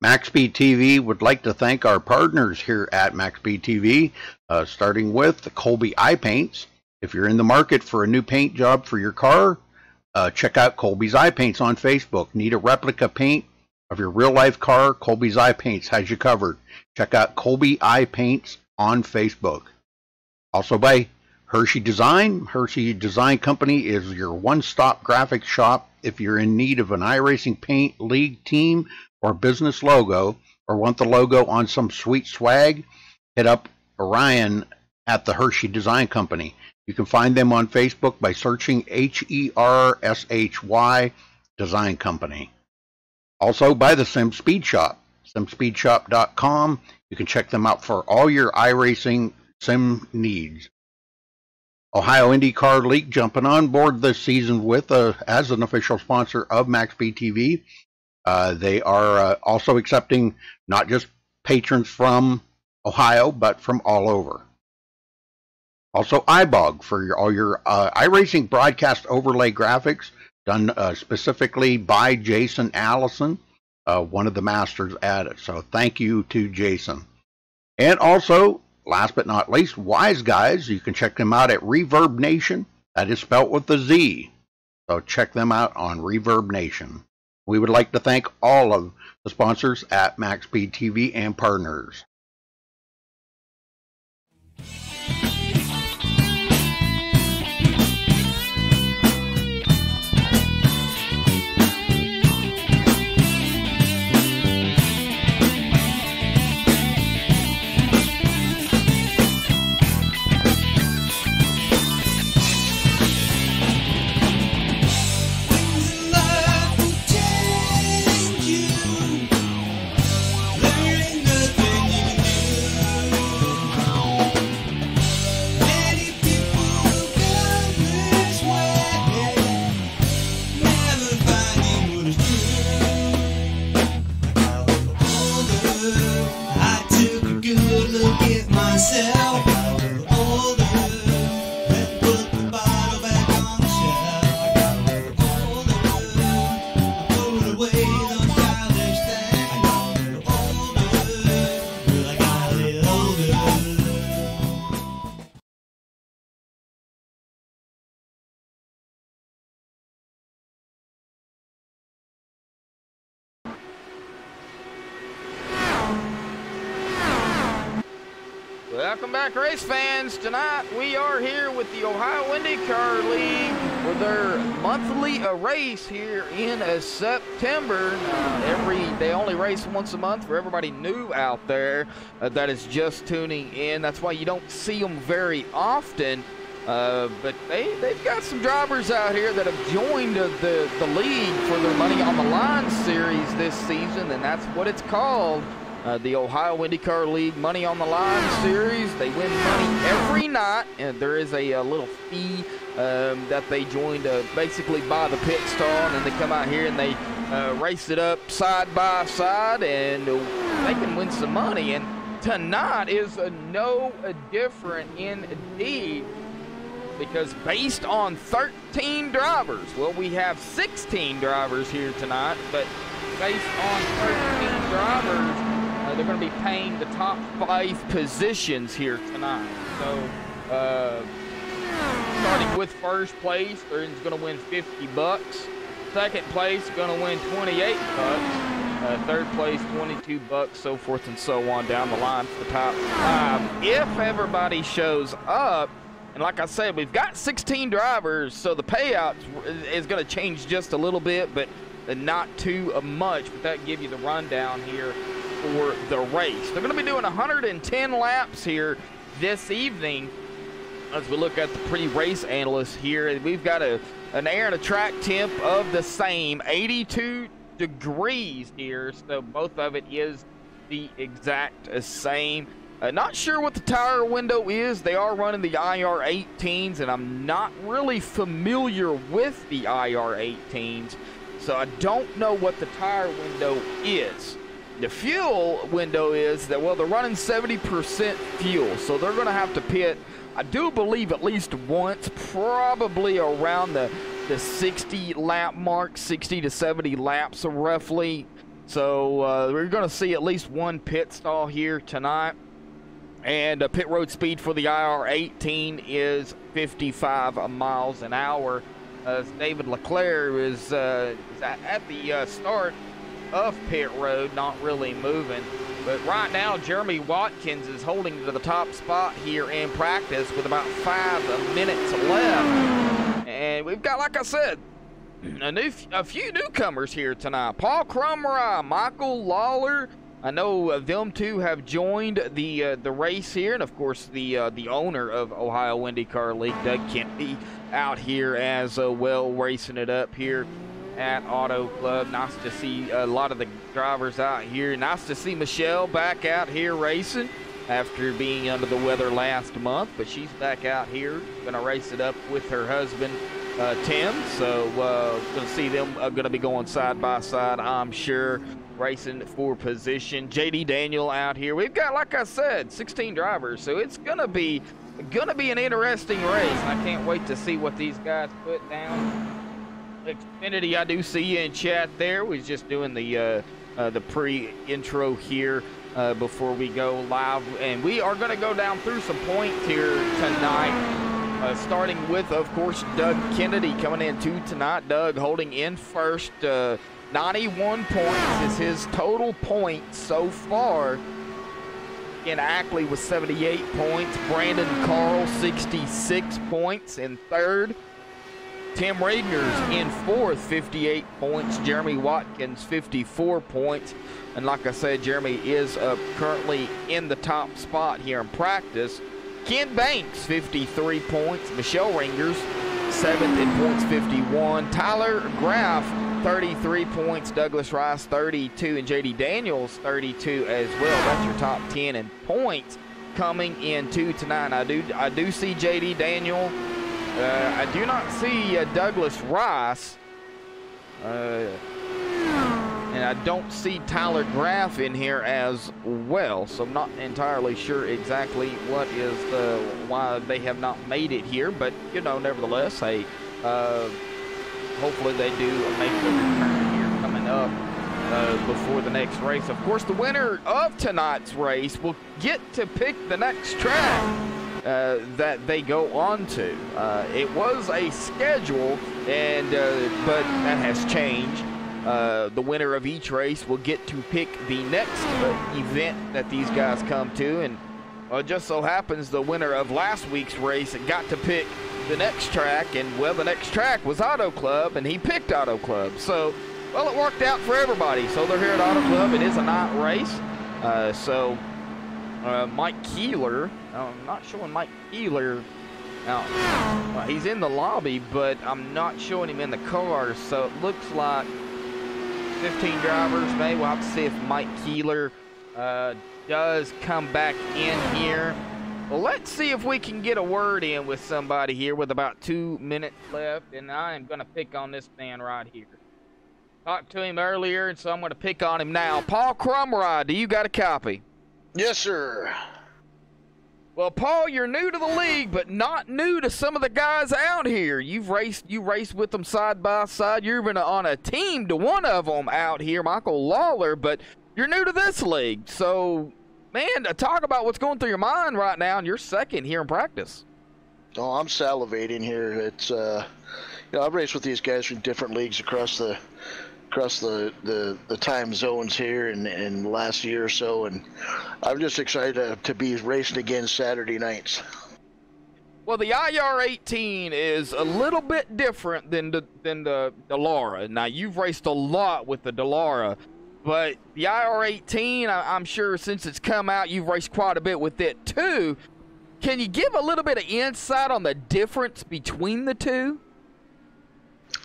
MaxSpeedTV would like to thank our partners here at MaxSpeedTV, starting with the Colby Eye Paints. If you're in the market for a new paint job for your car, check out Colby's Eye Paints on Facebook. Need a replica paint of your real-life car? Colby's Eye Paints has you covered. Check out Colby Eye Paints on Facebook. Also by Hershey Design. Hershey Design Company is your one-stop graphics shop. If you're in need of an iRacing paint, league, team, or business logo, or want the logo on some sweet swag, hit up Orion at the Hershey Design Company. You can find them on Facebook by searching HERSHY Design Company. Also by the Sim Speed Shop, simspeedshop.com. You can check them out for all your iRacing sim needs. Ohio IndyCar League jumping on board this season with as an official sponsor of MaxSpeedTV. They are also accepting not just patrons from Ohio, but from all over. Also, iBog for all your iRacing broadcast overlay graphics done specifically by Jason Allison, one of the masters at it. So thank you to Jason. And also, last but not least, Wise Guys. You can check them out at Reverb Nation. That is spelt with a Z. So check them out on Reverb Nation. We would like to thank all of the sponsors at MaxSpeedTV and partners. Welcome back, race fans. Tonight we are here with the Ohio IndyCar League for their monthly race here in September. They only race once a month for everybody new out there that is just tuning in. That's why you don't see them very often. But they've got some drivers out here that have joined the league for their Money on the Line series this season, and that's what it's called. The Ohio IndyCar League Money on the Line series. They win money every night, and there is a little fee that they join to basically buy the pit stall, and then they come out here and they race it up side by side, and they can win some money. And tonight is no different indeed, because based on 13 drivers, well, we have 16 drivers here tonight, but based on 13 drivers, they're going to be paying the top 5 positions here tonight. So, starting with first place, they're going to win $50. Second place, going to win $28. Third place, $22. So forth and so on down the line for the top 5. If everybody shows up, and like I said, we've got 16 drivers, so the payout is going to change just a little bit, but not too much. But that gives you the rundown here for the race. They're going to be doing 110 laps here this evening. As we look at the pre-race analysts here, we've got an air and a track temp of the same 82 degrees here, so both of it is the exact same. Not sure what the tire window is. They are running the IR18s, and I'm not really familiar with the IR18s, so I don't know what the tire window is. The fuel window is that, well, they're running 70% fuel, so they're going to have to pit, I do believe, at least once, probably around the 60 lap mark, 60 to 70 laps roughly. So we're going to see at least one pit stall here tonight. And pit road speed for the IR-18 is 55 miles an hour. David Leclerc is at the start of pit road, not really moving. But right now, Jeremy Watkins is holding to the top spot here in practice with about 5 minutes left. And we've got, like I said, a few newcomers here tonight. Paul Crumry, Michael Lawler. I know them two have joined the race here, and of course the owner of Ohio IndyCar League, Doug Kennedy, out here as well, racing it up here at Auto Club. Nice to see a lot of the drivers out here. Nice to see Michelle back out here racing after being under the weather last month, but she's back out here gonna race it up with her husband Tim. So gonna see them gonna be going side by side, I'm sure, racing for position. JD Daniel out here. We've got, like I said, 16 drivers, so it's gonna be an interesting race. I can't wait to see what these guys put down. Xfinity, I do see you in chat there. We're just doing the pre-intro here before we go live, and we are going to go down through some points here tonight, starting with, of course, Doug Kennedy coming in tonight. Doug holding in first. 91 points is his total points so far. In Ackley with 78 points. Brandon Carl 66 points in third. Tim Regner's in fourth, 58 points. Jeremy Watkins, 54 points. And like I said, Jeremy is currently in the top spot here in practice. Ken Banks, 53 points. Michelle Ringers, 7th in points, 51. Tyler Graff, 33 points. Douglas Rice, 32. And JD Daniels, 32 as well. That's your top 10 in points coming into tonight. I do see JD Daniel. I do not see Douglas Rice, and I don't see Tyler Graff in here as well, so I'm not entirely sure exactly what is why they have not made it here, but, you know, nevertheless, hey, hopefully they do make the return here coming up before the next race. Of course, the winner of tonight's race will get to pick the next track that they go on to. It was a schedule, and but that has changed. The winner of each race will get to pick the next event that these guys come to, and it just so happens the winner of last week's race got to pick the next track, and well, the next track was Auto Club, and he picked Auto Club. So, well, it worked out for everybody. So they're here at Auto Club. It is a night race. Mike Keeler, I'm not showing Mike Keeler now. He's in the lobby, but I'm not showing him in the car, so it looks like 15 drivers. Maybe we'll have to see if Mike Keeler does come back in here. Well, let's see if we can get a word in with somebody here with about 2 minutes left, and I am going to pick on this man right here. Talked to him earlier, and so I'm going to pick on him now. Paul Crumry, do you got a copy? Yes, sir. Well, Paul, you're new to the league, but not new to some of the guys out here. You raced with them side by side. You're even on a team to one of them out here, Michael Lawler, but you're new to this league. So, man, talk about what's going through your mind right now, and you're second here in practice. Oh, I'm salivating here. It's I've raced with these guys from different leagues across the time zones here in the last year or so, and I'm just excited to be racing again Saturday nights. Well, the IR-18 is a little bit different than the Dallara. Now, you've raced a lot with the Dallara, but the IR-18, I'm sure since it's come out, you've raced quite a bit with it too. Can you give a little bit of insight on the difference between the two?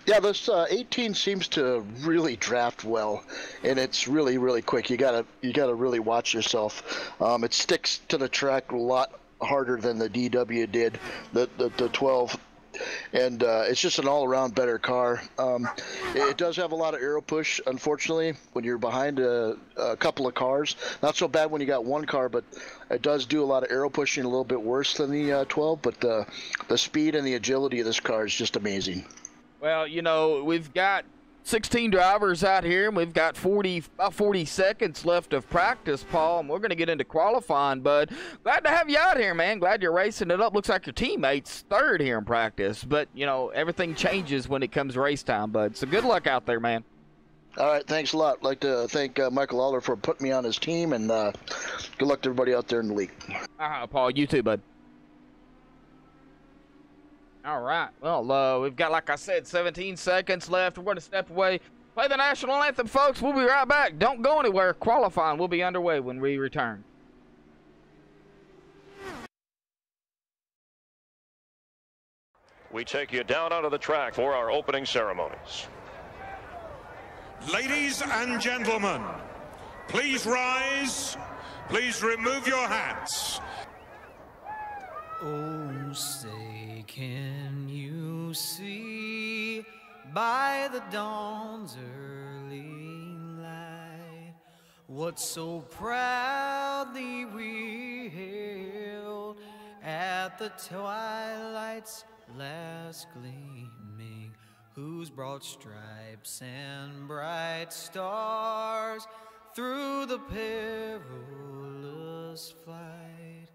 Yeah, this 18 seems to really draft well, and it's really, really quick. You gotta really watch yourself. It sticks to the track a lot harder than the DW did, the 12, and it's just an all-around better car. It does have a lot of aero push, unfortunately, when you're behind a couple of cars. Not so bad when you got one car, but it does do a lot of aero pushing, a little bit worse than the 12. But the speed and the agility of this car is just amazing. Well, you know, we've got 16 drivers out here, and we've got about 40 seconds left of practice, Paul, and we're going to get into qualifying, bud. Glad to have you out here, man. Glad you're racing it up. Looks like your teammate's third here in practice, but, you know, everything changes when it comes race time, bud. So good luck out there, man. All right, thanks a lot. I'd like to thank Michael Lawler for putting me on his team, and good luck to everybody out there in the league. Paul, you too, bud. All right. Well, we've got, like I said, 17 seconds left. We're going to step away, play the national anthem, folks. We'll be right back. Don't go anywhere. Qualifying will be underway when we return. We take you down onto the track for our opening ceremonies. Ladies and gentlemen, please rise. Please remove your hats. Oh, say, can you see by the dawn's early light what so proudly we hailed at the twilight's last gleaming, whose broad stripes and bright stars through the perilous flight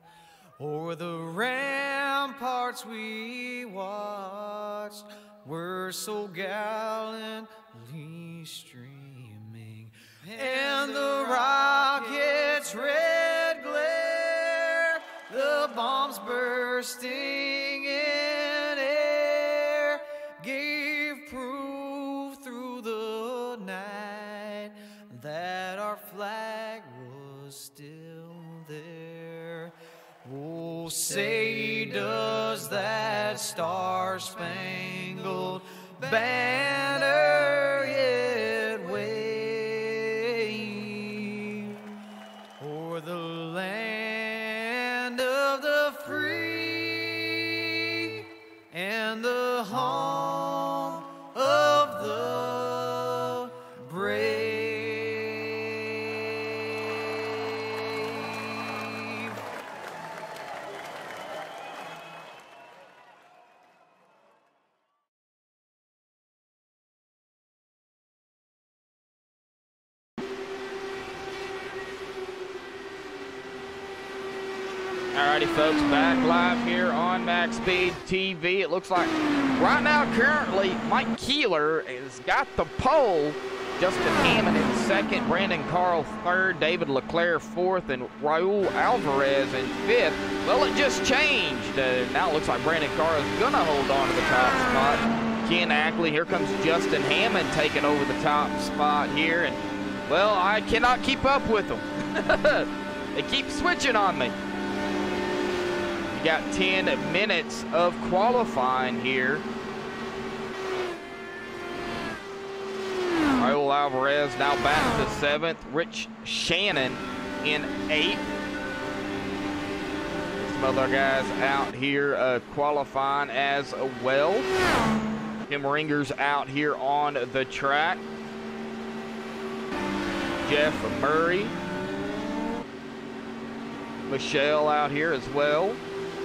o'er the ramparts we watched were so gallantly streaming, and the rocket's red glare, the bombs bursting in air, gave proof through the night that our flag was still there. Oh, say, does that star-spangled banner yet wave o'er the land of the free and the home of the brave? Alrighty, folks, back live here on MaxSpeedTV. It looks like right now, currently, Mike Keeler has got the pole. Justin Hammond in second, Brandon Carl third, David Leclerc fourth, and Raul Alvarez in fifth. Well, it just changed. Now it looks like Brandon Carl is going to hold on to the top spot. Ken Ackley, here comes Justin Hammond taking over the top spot here. And, well, I cannot keep up with them. They keep switching on me. Got 10 minutes of qualifying here. Raul Alvarez now back to 7th. Rich Shannon in 8th. Some other guys out here qualifying as well. Tim Ringer's out here on the track. Jeff Murray. Michelle out here as well.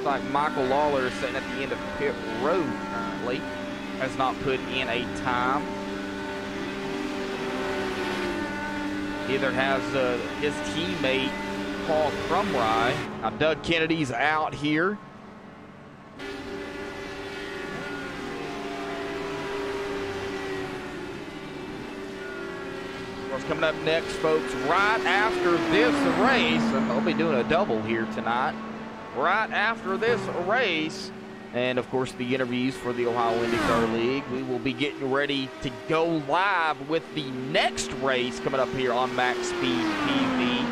Like Michael Lawler is sitting at the end of pit road currently, has not put in a time. Neither has his teammate Paul Crumry. Now Doug Kennedy's out here. What's coming up next, folks, right after this race, and they'll be doing a double here tonight. Right after this race, and of course the interviews for the Ohio IndyCar League, we will be getting ready to go live with the next race coming up here on MaxSpeedTV.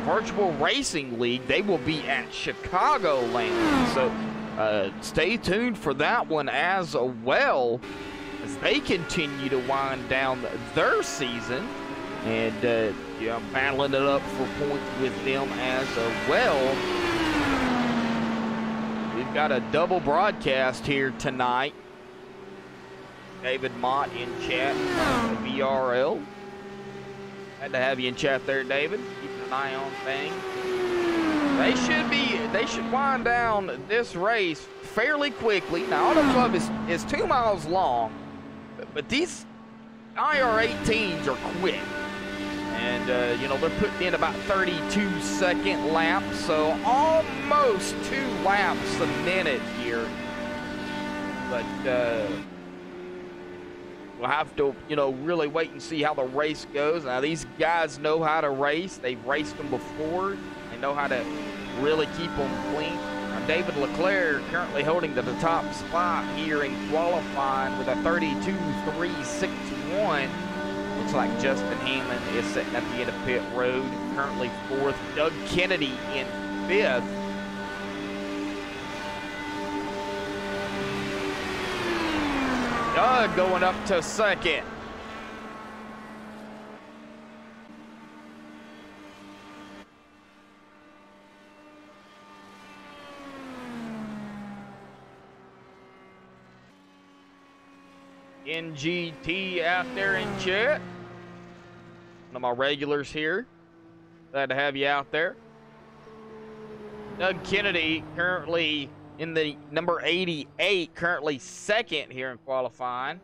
Virtual Racing League, they will be at Chicagoland, so stay tuned for that one as well, as they continue to wind down their season, and battling it up for points with them as well. We've got a double broadcast here tonight. David Mott in chat, VRL. Had to have you in chat there, David. Keeping an eye on things. They should wind down this race fairly quickly. Now, Auto Club is 2 miles long, but these IR-18s are quick. And, you know, they're putting in about 32-second laps, so almost 2 laps a minute here. But we'll have to, you know, really wait and see how the race goes. Now, these guys know how to race. They've raced them before. They know how to really keep them clean. Now, David Leclerc currently holding the top spot here in qualifying with a 32.361. Looks like Justin Hammond is sitting at the end of pit road, currently 4th. Doug Kennedy in 5th. Doug going up to 2nd. NGT out there in chat. One of my regulars here. Glad to have you out there. Doug Kennedy currently in the number 88, currently 2nd here in qualifying.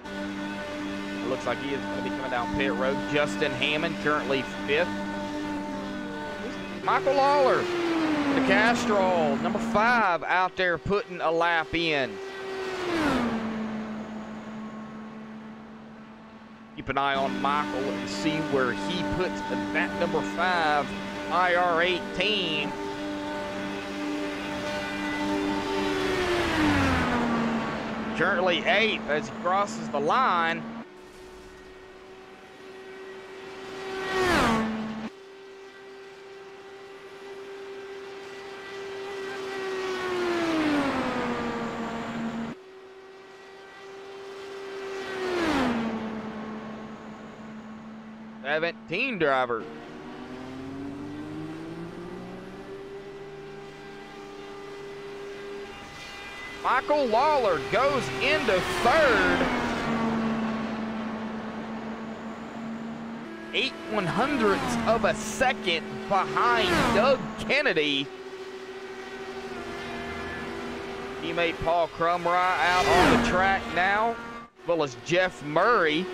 It looks like he is going to be coming down pit road. Justin Hammond currently 5th. Michael Lawler, the Castrol, number 5, out there putting a lap in. Keep an eye on Michael and see where he puts that number 5 IR-18. Currently 8th as he crosses the line. Team driver. Michael Lawler goes into 3rd. 8/100ths of a second behind Doug Kennedy. Teammate Paul Crumry out on the track now, as well as Jeff Murray.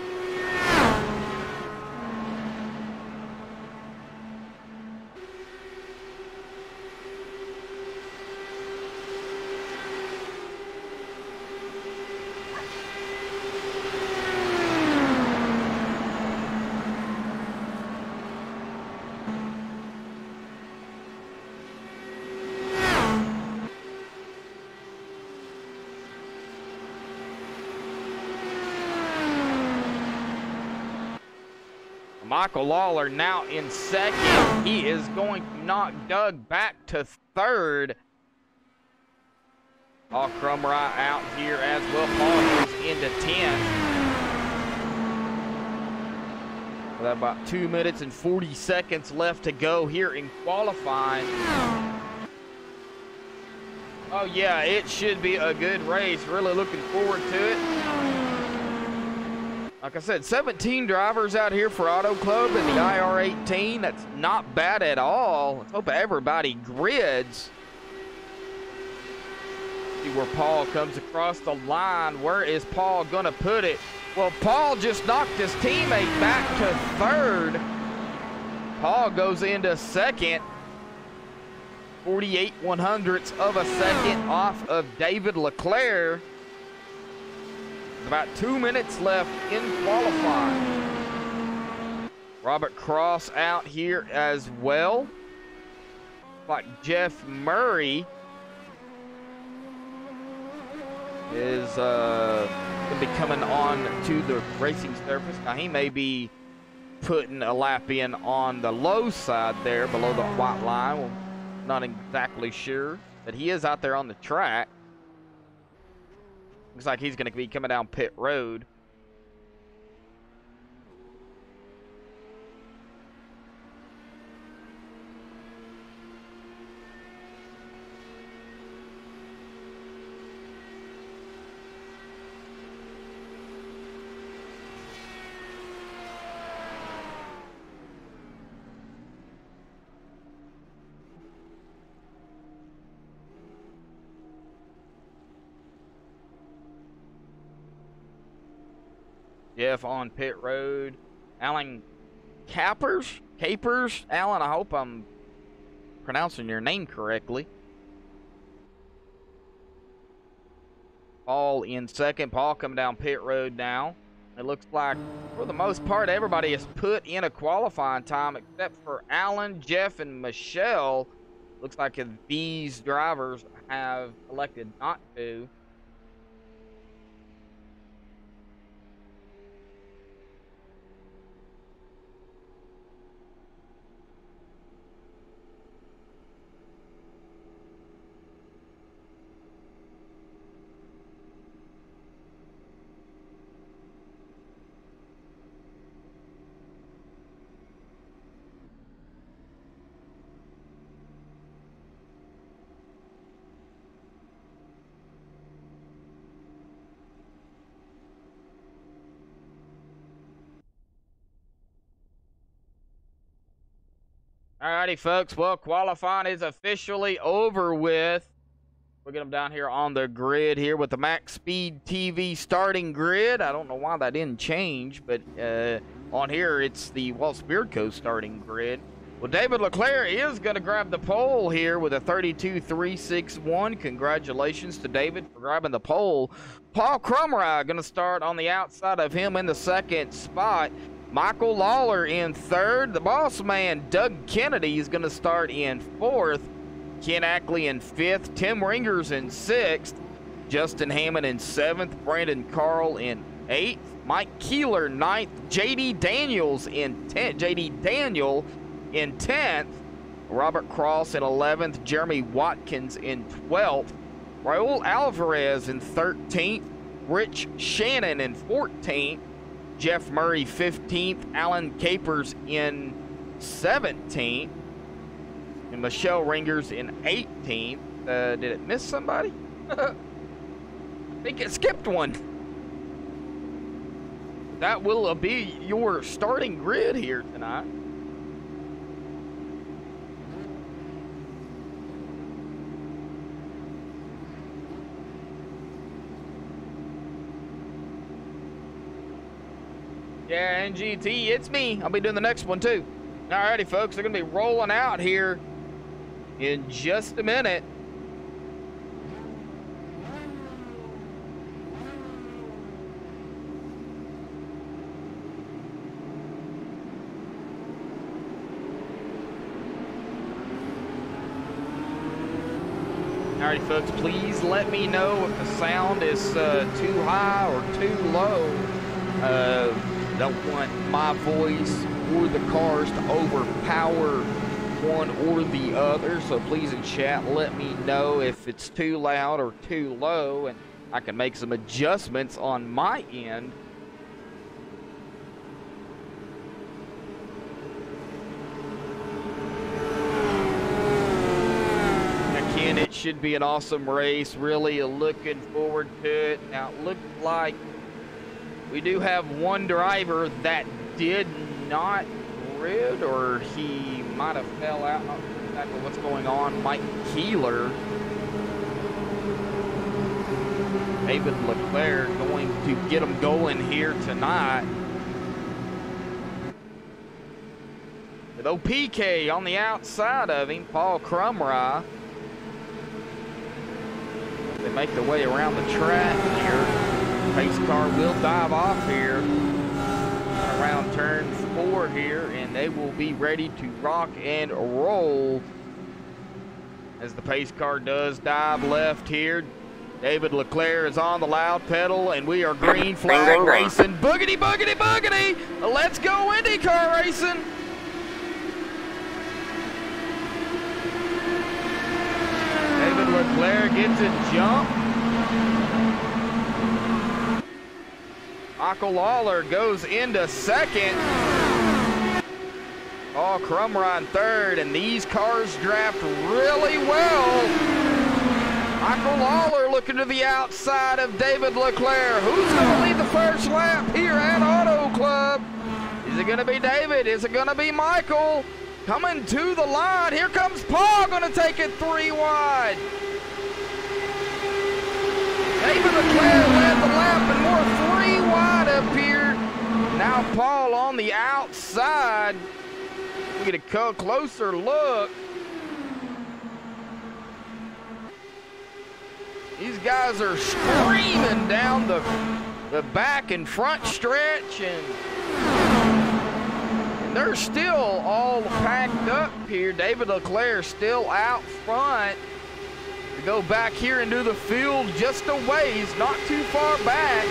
Michael Lawler now in 2nd. He is going to knock Doug back to 3rd. Paul Crumry out here as well. Paul goes into 10th. With about 2 minutes and 40 seconds left to go here in qualifying. Oh yeah, it should be a good race. Really looking forward to it. Like I said, 17 drivers out here for Auto Club in the IR-18. That's not bad at all. Let's hope everybody grids. See where Paul comes across the line. Where is Paul going to put it? Well, Paul just knocked his teammate back to 3rd. Paul goes into 2nd. 48/100ths of a second off of David Leclerc. About 2 minutes left in qualifying. Robert Cross out here as well. Like Jeff Murray is going to be coming on to the racing surface. Now he may be putting a lap in on the low side there below the white line. Well, not exactly sure, but he is out there on the track. Looks like he's going to be coming down pit road. Jeff on pit road. Alan Capers? Alan, I hope I'm pronouncing your name correctly. Paul in second. Paul coming down pit road now. It looks like, for the most part, everybody has put in a qualifying time except for Alan, Jeff, and Michelle. Looks like these drivers have elected not to. Alrighty, folks. Well, qualifying is officially over with. We'll get them down here on the grid here with the MaxSpeedTV starting grid. I don't know why that didn't change, but on here it's the Waltz Beard Co. starting grid. Well, David Leclerc is going to grab the pole here with a 32.361. Congratulations to David for grabbing the pole. Paul Crumry going to start on the outside of him in the second spot. Michael Lawler in third. The boss man, Doug Kennedy, is going to start in fourth. Ken Ackley in fifth. Tim Ringers in sixth. Justin Hammond in seventh. Brandon Carl in eighth. Mike Keeler ninth. J.D. Daniel in 10th. Robert Cross in 11th. Jeremy Watkins in 12th. Raul Alvarez in 13th. Rich Shannon in 14th. Jeff Murray 15th, Alan Capers in 17th, and Michelle Ringers in 18th. Did it miss somebody? I think it skipped one. That will be your starting grid here tonight. Yeah, NGT, it's me. I'll be doing the next one too. Alrighty, folks, they're going to be rolling out here in just a minute. Alrighty, folks, please let me know if the sound is too high or too low. Don't want my voice or the cars to overpower one or the other, so please in chat let me know if it's too loud or too low, and I can make some adjustments on my end. Again, it should be an awesome race. Really looking forward to it. Now, it looked like we do have one driver that did not grid, or he might have fell out. Not sure exactly what's going on. Mike Keeler. David Leclerc going to get him going here tonight. With OPK on the outside of him, Paul Crumry. They make their way around the track here. Pace car will dive off here around turn 4 here, and they will be ready to rock and roll as the pace car does dive left here. David Leclerc is on the loud pedal, and we are green flag racing. Boogity, boogity, boogity! Let's go IndyCar racing! David Leclerc gets a jump. Michael Lawler goes into second. Paul Crumry in third, and these cars draft really well. Michael Lawler looking to the outside of David Leclerc. Who's going to lead the first lap here at Auto Club? Is it going to be David? Is it going to be Michael? Coming to the line. Here comes Paul, going to take it 3 wide. David Leclerc led the lap, and more 3 wide up here Paul on the outside. We get a closer look. These guys are screaming down the back and front stretch, and they're still all packed up here. David Leclerc still out front. To go back here into the field just a ways, not too far back.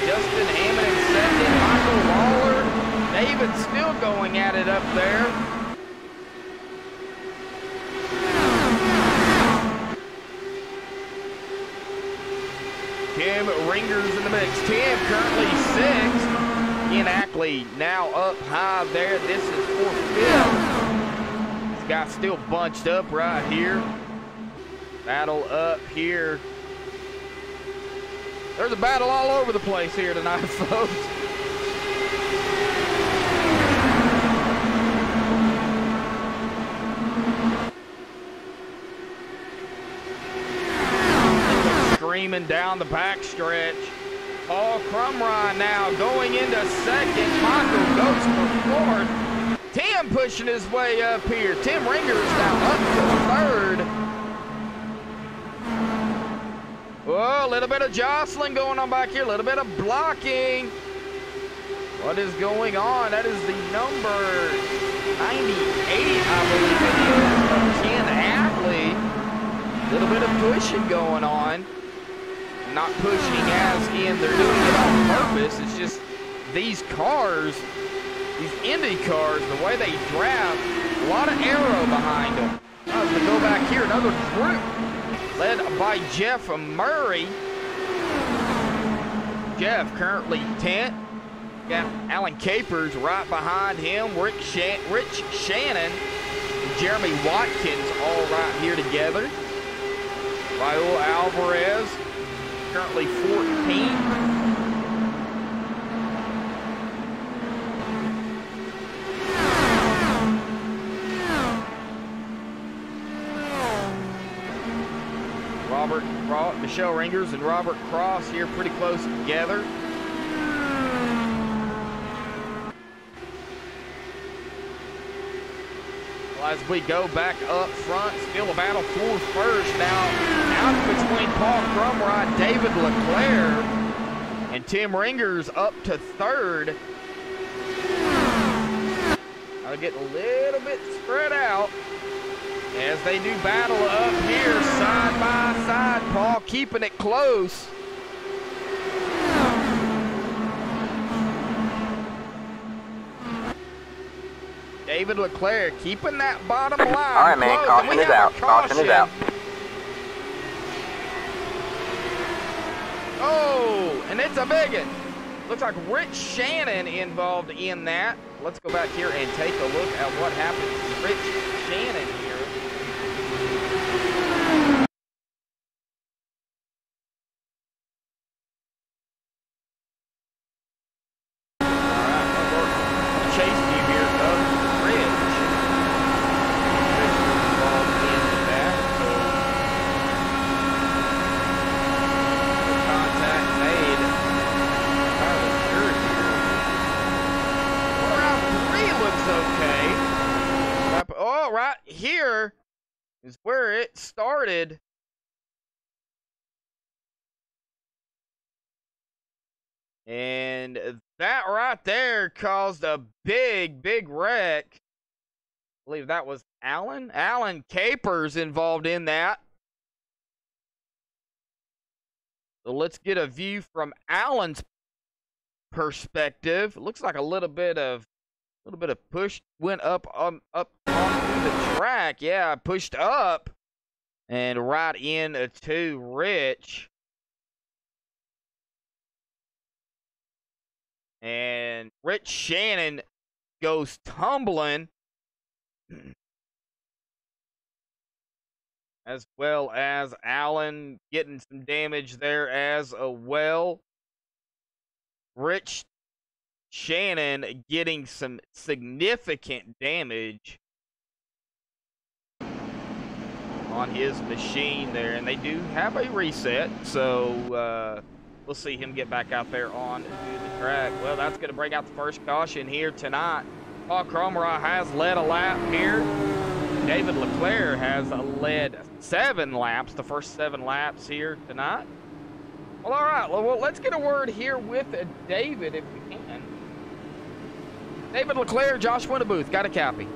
Justin Hammond in second, Michael Lawler. David still going at it up there. Tim Ringer's in the mix. Tim currently sixth. Ian Ackley now up high there. This is for fifth. This guy's still bunched up right here. Battle up here. There's a battle all over the place here tonight, folks. Screaming down the backstretch. Paul Crumrine now going into second. Michael goes for fourth. Tim pushing his way up here. Tim Ringer's now up to third. Whoa, a little bit of jostling going on back here. A little bit of blocking. What is going on? That is the number 98, I believe it is, of Ken Ackley. A little bit of pushing going on. Not pushing as in they're doing it on purpose. It's just these cars, these Indy cars, the way they draft, a lot of aero behind them. As we go back here, another group led by Jeff Murray. Jeff currently 10th. Got Alan Capers right behind him. Rich Shannon and Jeremy Watkins all right here together. Raul Alvarez currently 14th. Michelle Ringers and Robert Cross here pretty close together. Well, as we go back up front, still a battle for first now. Out between Paul Crumrine, David Leclerc, and Tim Ringers up to third. I'll get a little bit spread out as they do battle up here side by side. Paul keeping it close. David Leclerc keeping that bottom line. All right, man. Close. Caution is out. Caution is out. Oh, and it's a big one. Looks like Rich Shannon involved in that. Let's go back here and take a look at what happened to Rich Shannon here. Here is where it started. And that right there caused a big wreck. I believe that was Alan Capers involved in that. So let's get a view from Alan's perspective. It looks like a little bit of push went up onto the track. Yeah, pushed up and right into Rich. And Rich Shannon goes tumbling, as well as Allen getting some damage there as well. Rich Shannon getting some significant damage on his machine there, and they do have a reset, so we'll see him get back out there on the track. Well, that's going to bring out the first caution here tonight. Paul Cromer has led a lap here. David Leclerc has led 7 laps, the first 7 laps here tonight. Well, all right. Well, let's get a word here with David if we can. David Leclerc, Josh Winterbooth, got a copy.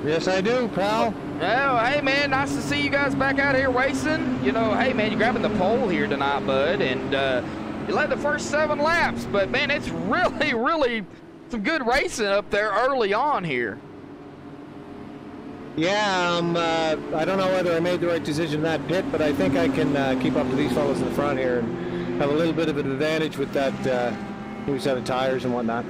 Yes, I do, pal. Oh, hey, man, nice to see you guys back out here racing. You know, hey, man, you're grabbing the pole here tonight, bud, and you led the first 7 laps, but, man, it's really, really some good racing up there early on here. Yeah, I don't know whether I made the right decision in that pit, but I think I can keep up to these fellows in the front here and have a little bit of an advantage with that new set of tires and whatnot.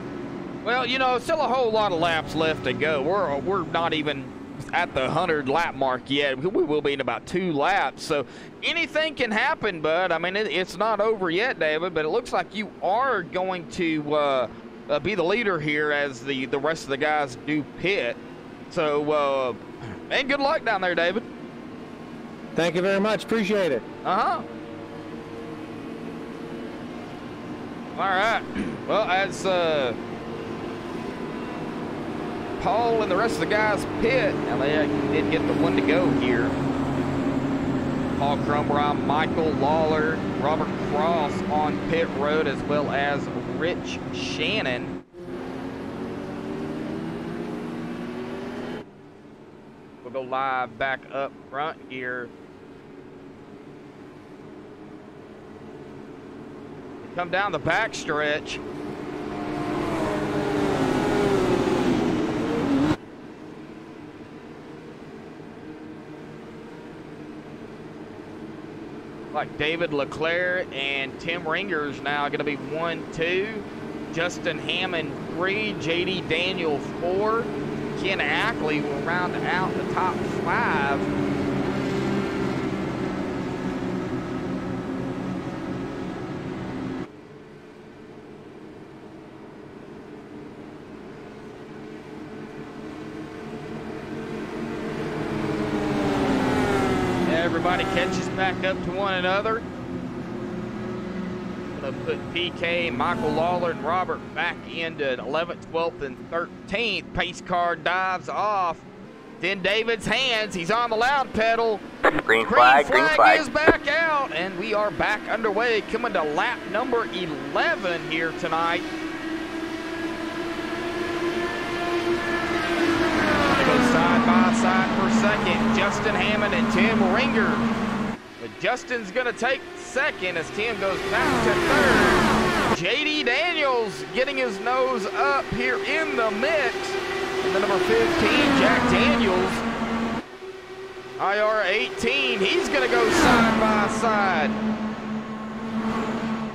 Well, you know, still a whole lot of laps left to go. We're not even at the 100 lap mark yet. We will be in about 2 laps, so anything can happen, bud. I mean, it's not over yet, David, but it looks like you are going to be the leader here as the rest of the guys do pit. So, man, good luck down there, David. Thank you very much. Appreciate it. Uh-huh. All right. Well, as Paul and the rest of the guys pit, and they did get the one to go here. Paul Cromer, Michael Lawler, Robert Cross on pit road, as well as Rich Shannon. We'll go live back up front here. Come down the back stretch. Like David Leclerc and Tim Ringer's now going to be 1, 2. Justin Hammond 3. J.D. Daniel 4. Ken Ackley will round out the top 5. Everybody catches back up to one another. Gonna put PK, Michael Lawler, and Robert back into 11th, 12th, and 13th. Pace car dives off. It's in David's hands. He's on the loud pedal. Green flag is back out, and we are back underway, coming to lap number 11 here tonight. Side by side for second, Justin Hammond and Tim Ringer. But Justin's going to take second as Tim goes back to third. J.D. Daniels getting his nose up here in the mix. And the number 15, Jack Daniels. IR 18, he's going to go side by side.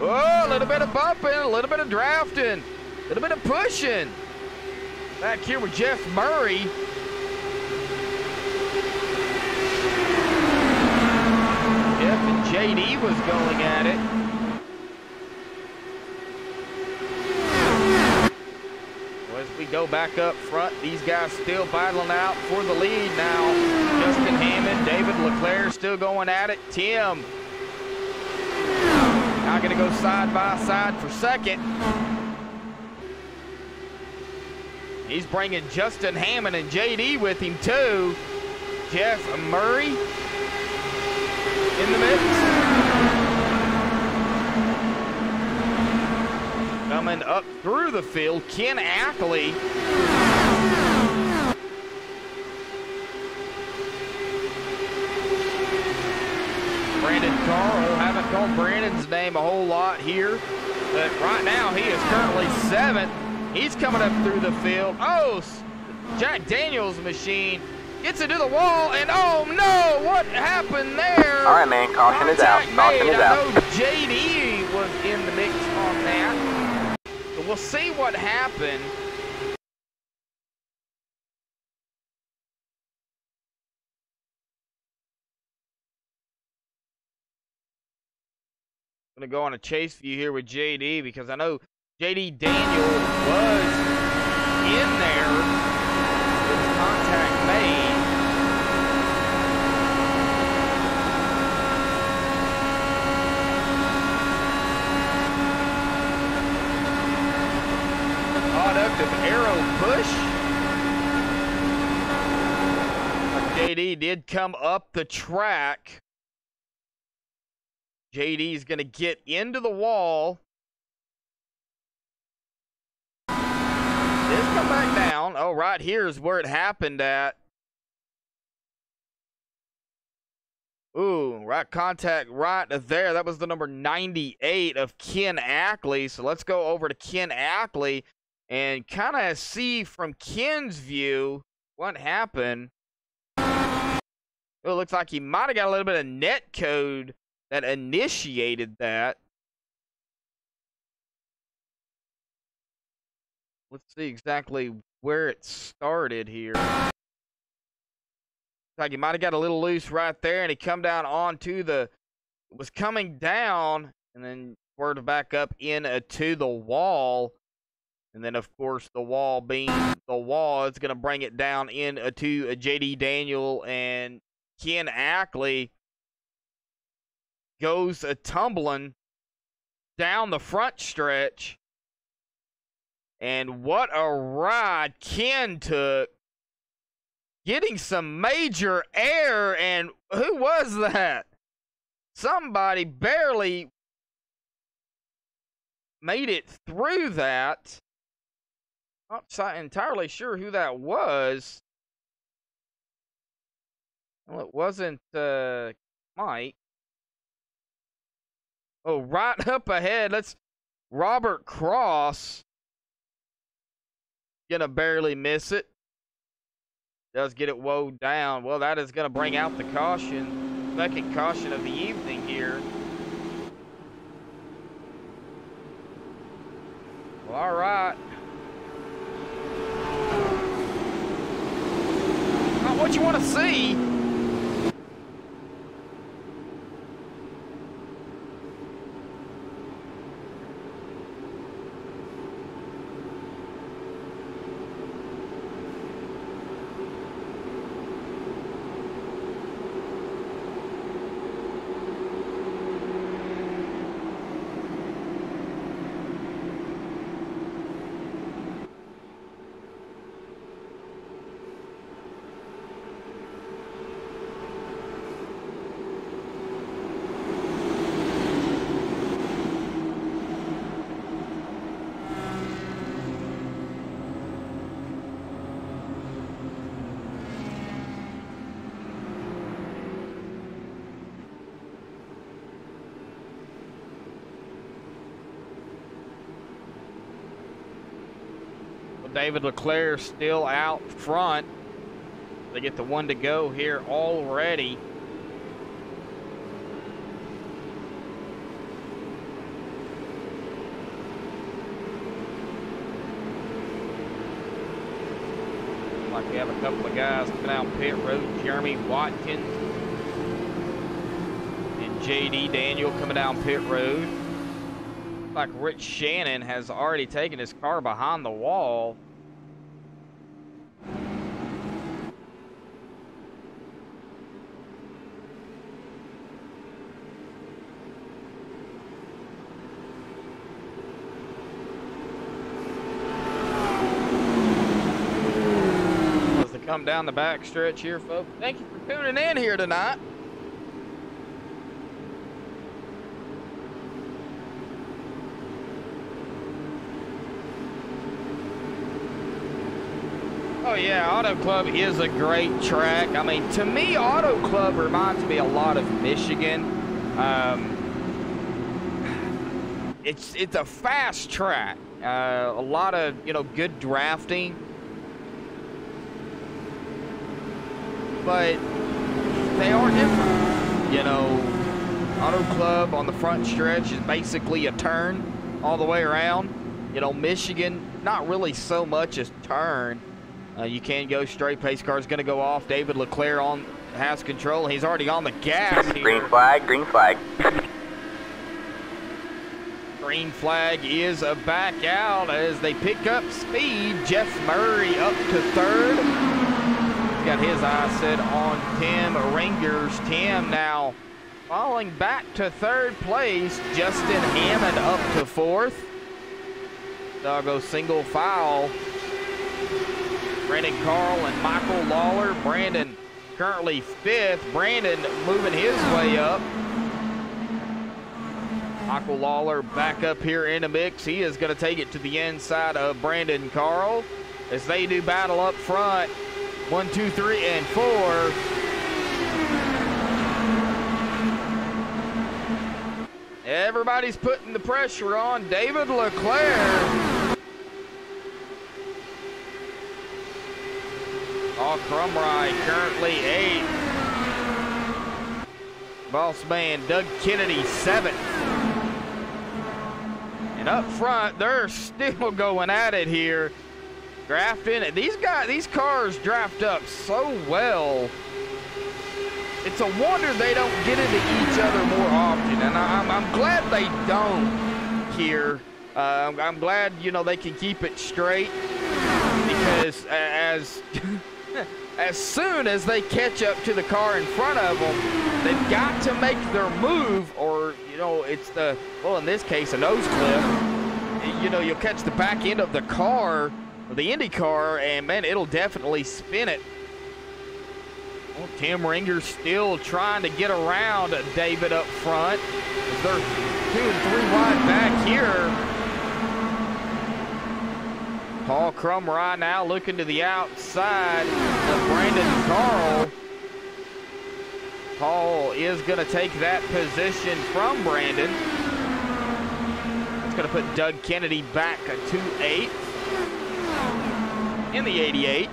Oh, a little bit of bumping, a little bit of drafting, a little bit of pushing. Back here with Jeff Murray. Jeff and JD was going at it. Well, as we go back up front, these guys still battling out for the lead now. Justin Hammond, David Leclerc still going at it. Tim now going to go side by side for second. He's bringing Justin Hammond and JD with him too. Jeff Murray in the mix. Coming up through the field, Ken Ackley. Brandon Carl, haven't called Brandon's name a whole lot here, but right now he is currently 7th. He's coming up through the field. Oh, Jack Daniels' machine gets it to the wall, and oh no, what happened there? All right, man, caution is out. Caution is out. I know JD was in the mix on that. So we'll see what happened. I'm going to go on a chase view here with JD because I know JD Daniels was in there with contact made. aggressive arrow push. JD did come up the track. JD's going to get into the wall. Just come back down. Oh, right here is where it happened at. Ooh, right contact right there. That was the number 98 of Ken Ackley. So let's go over to Ken Ackley and kind of see from Ken's view what happened. It looks like he might have got a little bit of net code that initiated that. Let's see exactly where it started here. Like he might have got a little loose right there, and he come down onto the, was coming down, and then swerved back up into the wall. And then, of course, the wall being the wall, it's going to bring it down into a JD Daniel, and Ken Ackley goes tumbling down the front stretch. And what a ride Ken took. Getting some major air, and who was that? Somebody barely made it through that. Not entirely sure who that was. Well, it wasn't Mike. Oh, right up ahead. Let's Robert Cross. Gonna barely miss it. Does get it woed down. Well, that is going to bring out the caution. Second caution of the evening here. Well, all right. Not what you want to see. David Leclerc still out front. They get the one to go here already. Like we have a couple of guys coming out pit road. Jeremy Watkins and JD Daniel coming down pit road. Like Rich Shannon has already taken his car behind the wall. As they come down the back stretch here, folks. Thank you for tuning in here tonight. Oh yeah, Auto Club is a great track. I mean, to me, Auto Club reminds me a lot of Michigan. It's a fast track. A lot of, you know, good drafting. But they are different. You know, Auto Club on the front stretch is basically a turn all the way around. You know, Michigan, not really so much as turn. You can go straight. Pace car is going to go off. David Leclerc has control. He's already on the gas here. Green flag, green flag. Green flag is back out as they pick up speed. Jeff Murray up to third. Got his eye set on Tim Ringers. Tim now falling back to third place. Justin Hammond up to fourth. Doggo single file Brandon Carl and Michael Lawler. Brandon currently 5th. Brandon moving his way up. Michael Lawler back up here in the mix. He is going to take it to the inside of Brandon Carl as they do battle up front. 1, 2, 3, and 4. Everybody's putting the pressure on David Leclerc. Paul Crumrye currently 8th. Boss man Doug Kennedy 7th. And up front, they're still going at it here. Drafting. These cars draft up so well. It's a wonder they don't get into each other more often, and I'm glad they don't here. I'm glad, you know, they can keep it straight, because as as soon as they catch up to the car in front of them, they've got to make their move, or, you know, it's the, well, in this case, a nose clip. You know, you'll catch the back end of the car, or the Indy car, and man, it'll definitely spin it. Well, Tim Ringer's still trying to get around David up front. They're 2 and 3 wide back here. Paul Crumrye now looking to the outside of Brandon Carl. Paul is going to take that position from Brandon. It's going to put Doug Kennedy back to 8th in the 88.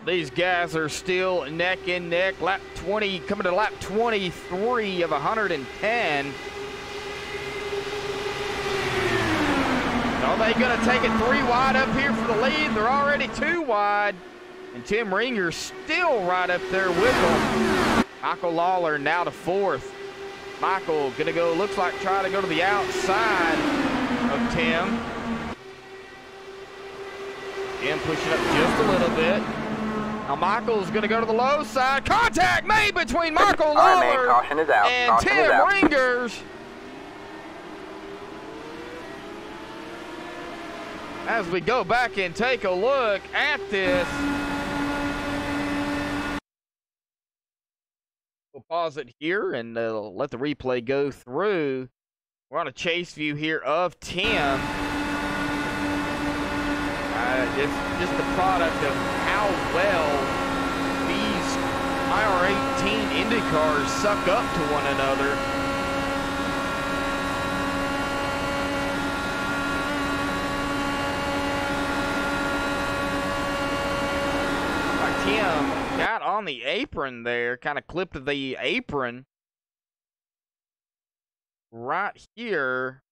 These guys are still neck and neck. Lap 20, coming to lap 23 of 110. Are they going to take it 3 wide up here for the lead? They're already 2 wide. And Tim Ringer still right up there with them. Michael Lawler now to 4th. Michael going to go, looks like try to go to the outside of Tim. Tim pushing up just a little bit. Now Michael's going to go to the low side. Contact made between Michael Lawler and Tim Ringers. As we go back and take a look at this. We'll pause it here and let the replay go through. We're on a chase view here of Tim. Just the product of how well these IR18 Indy cars suck up to one another. Tim got on the apron there, kind of clipped the apron right here.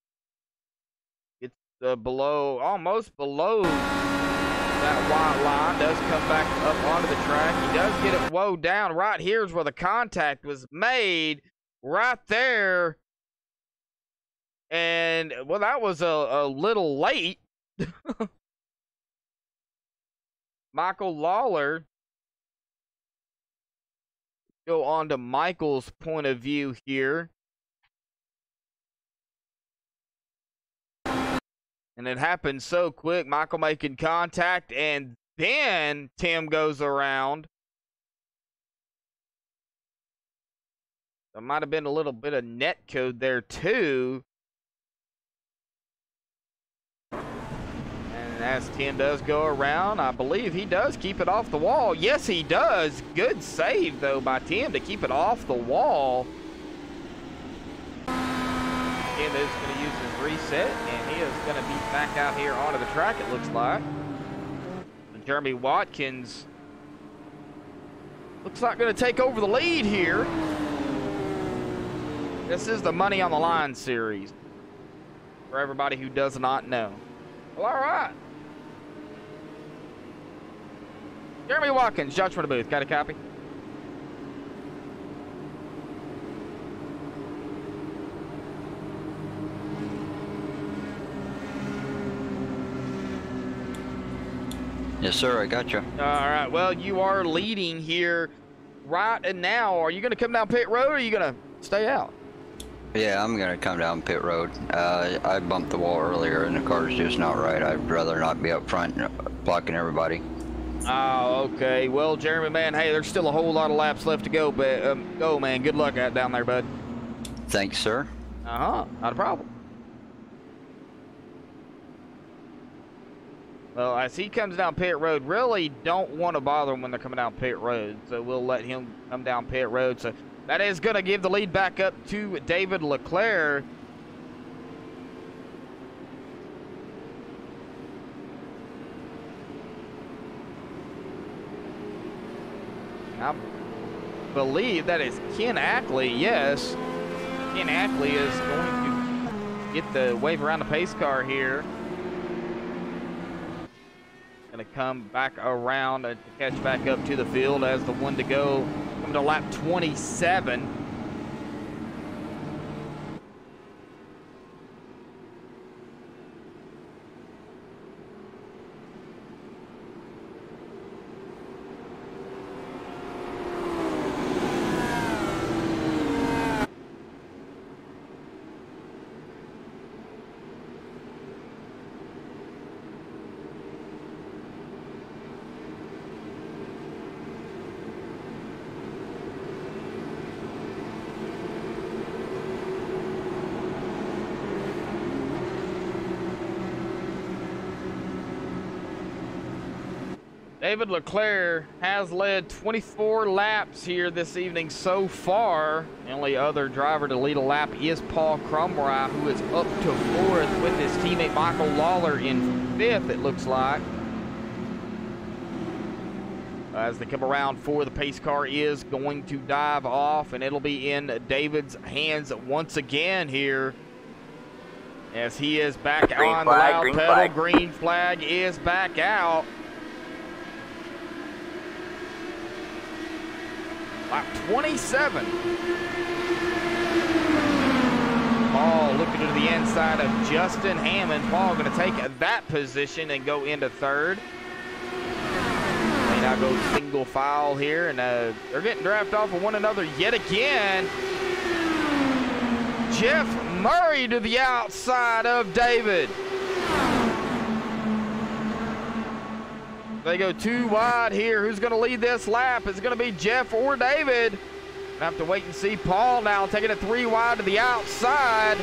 It's below, almost below that white line. Does come back up onto the track. He does get it woe down. Right here's where the contact was made, right there. And, well, that was a little late. Michael Lawler. Go on to Michael's point of view here. And it happened so quick. Michael making contact, and then Tim goes around. There might have been a little bit of net code there, too. And as Tim does go around, I believe he does keep it off the wall. Yes, he does. Good save, though, by Tim to keep it off the wall. Tim is going to use his reset, and he is going to be back out here onto the track, it looks like. And Jeremy Watkins looks like going to take over the lead here. This is the Money on the Line series, for everybody who does not know. Well, all right. Jeremy Watkins, judge for the booth. Got a copy? Yes, sir. I got you. All right. Well, you are leading here right and now. Are you going to come down pit road or are you going to stay out? Yeah, I'm gonna come down pit road. I bumped the wall earlier, and the car's just not right. I'd rather not be up front blocking everybody. Oh, okay. Well, Jeremy, man, hey, there's still a whole lot of laps left to go, but go, man. Good luck out down there, bud. Thanks, sir. Not a problem. Well, as he comes down pit road, really don't want to bother him when they're coming down pit road, so we'll let him come down pit road. So that is going to give the lead back up to David Leclerc. I believe that is Ken Ackley, yes. Ken Ackley is going to get the wave around the pace car here. Going to come back around to catch back up to the field as the one to go. Coming to lap 27. David Leclerc has led 24 laps here this evening so far. The only other driver to lead a lap is Paul Crumry, who is up to 4th with his teammate Michael Lawler in 5th, it looks like. As they come around for the pace car is going to dive off, and it'll be in David's hands once again here. As he is back on the loud pedal. Green flag is back out. Lap 27. Paul looking to the inside of Justin Hammond. Paul going to take that position and go into 3rd. They now go single file here, and they're getting drafted off of one another yet again. Jeff Murray to the outside of David. They go 2 wide here. Who's going to lead this lap? Is it going to be Jeff or David? We'll have to wait and see. Paul now taking it 3 wide to the outside.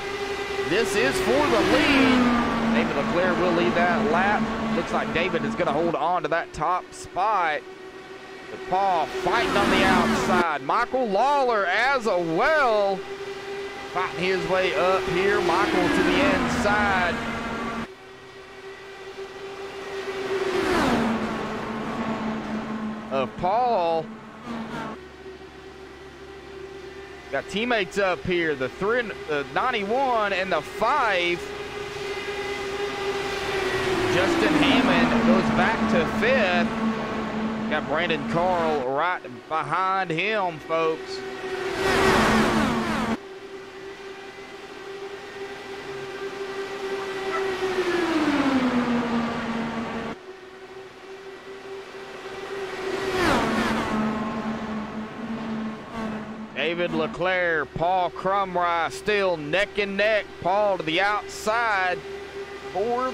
This is for the lead. David Leclerc will lead that lap. Looks like David is going to hold on to that top spot. But Paul fighting on the outside. Michael Lawler as well. Fighting his way up here. Michael to the inside. Of Paul. Got teammates up here, the 91 and the 5. Justin Hammond goes back to 5th. Got Brandon Carl right behind him, folks. David Leclerc, Paul Crumry still neck and neck. Paul to the outside for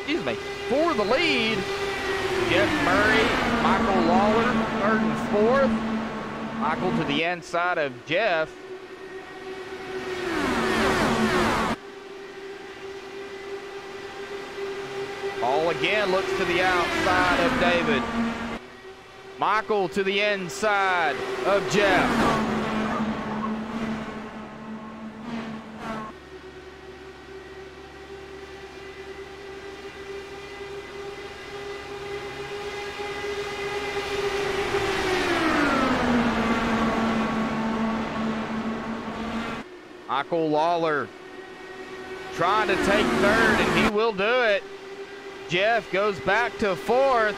the lead. Jeff Murray, Michael Lawler, 3rd and 4th. Michael to the inside of Jeff. Paul again looks to the outside of David. Michael to the inside of Jeff. Michael Lawler trying to take 3rd, and he will do it. Jeff goes back to fourth.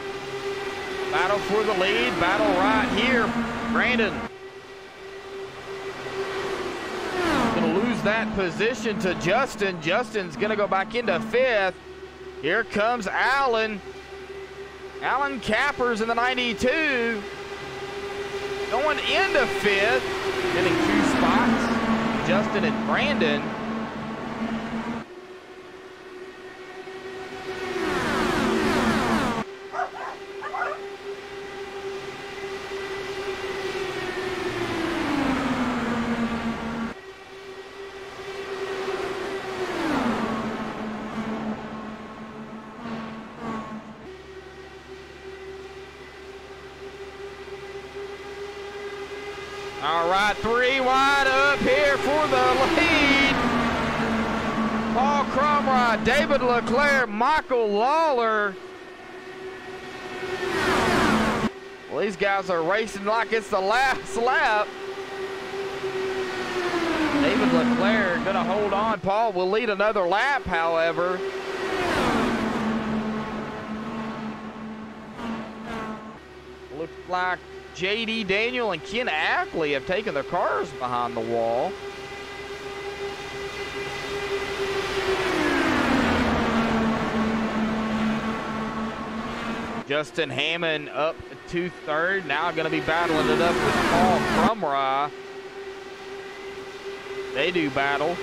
Battle for the lead, battle right here. Brandon gonna lose that position to Justin. Justin's gonna go back into fifth. Here comes Allen. Allen Cappers in the 92. Going into fifth, getting 2 spots. Justin and Brandon. All right, 3 wide up here for the lead. Paul Crumrod, David Leclerc, Michael Lawler. Well, these guys are racing like it's the last lap. David Leclerc gonna hold on. Paul will lead another lap, however. Looks like J.D. Daniel and Ken Ackley have taken their cars behind the wall. Justin Hammond up to third. Now going to be battling it up with Paul Crumrod. They do battle.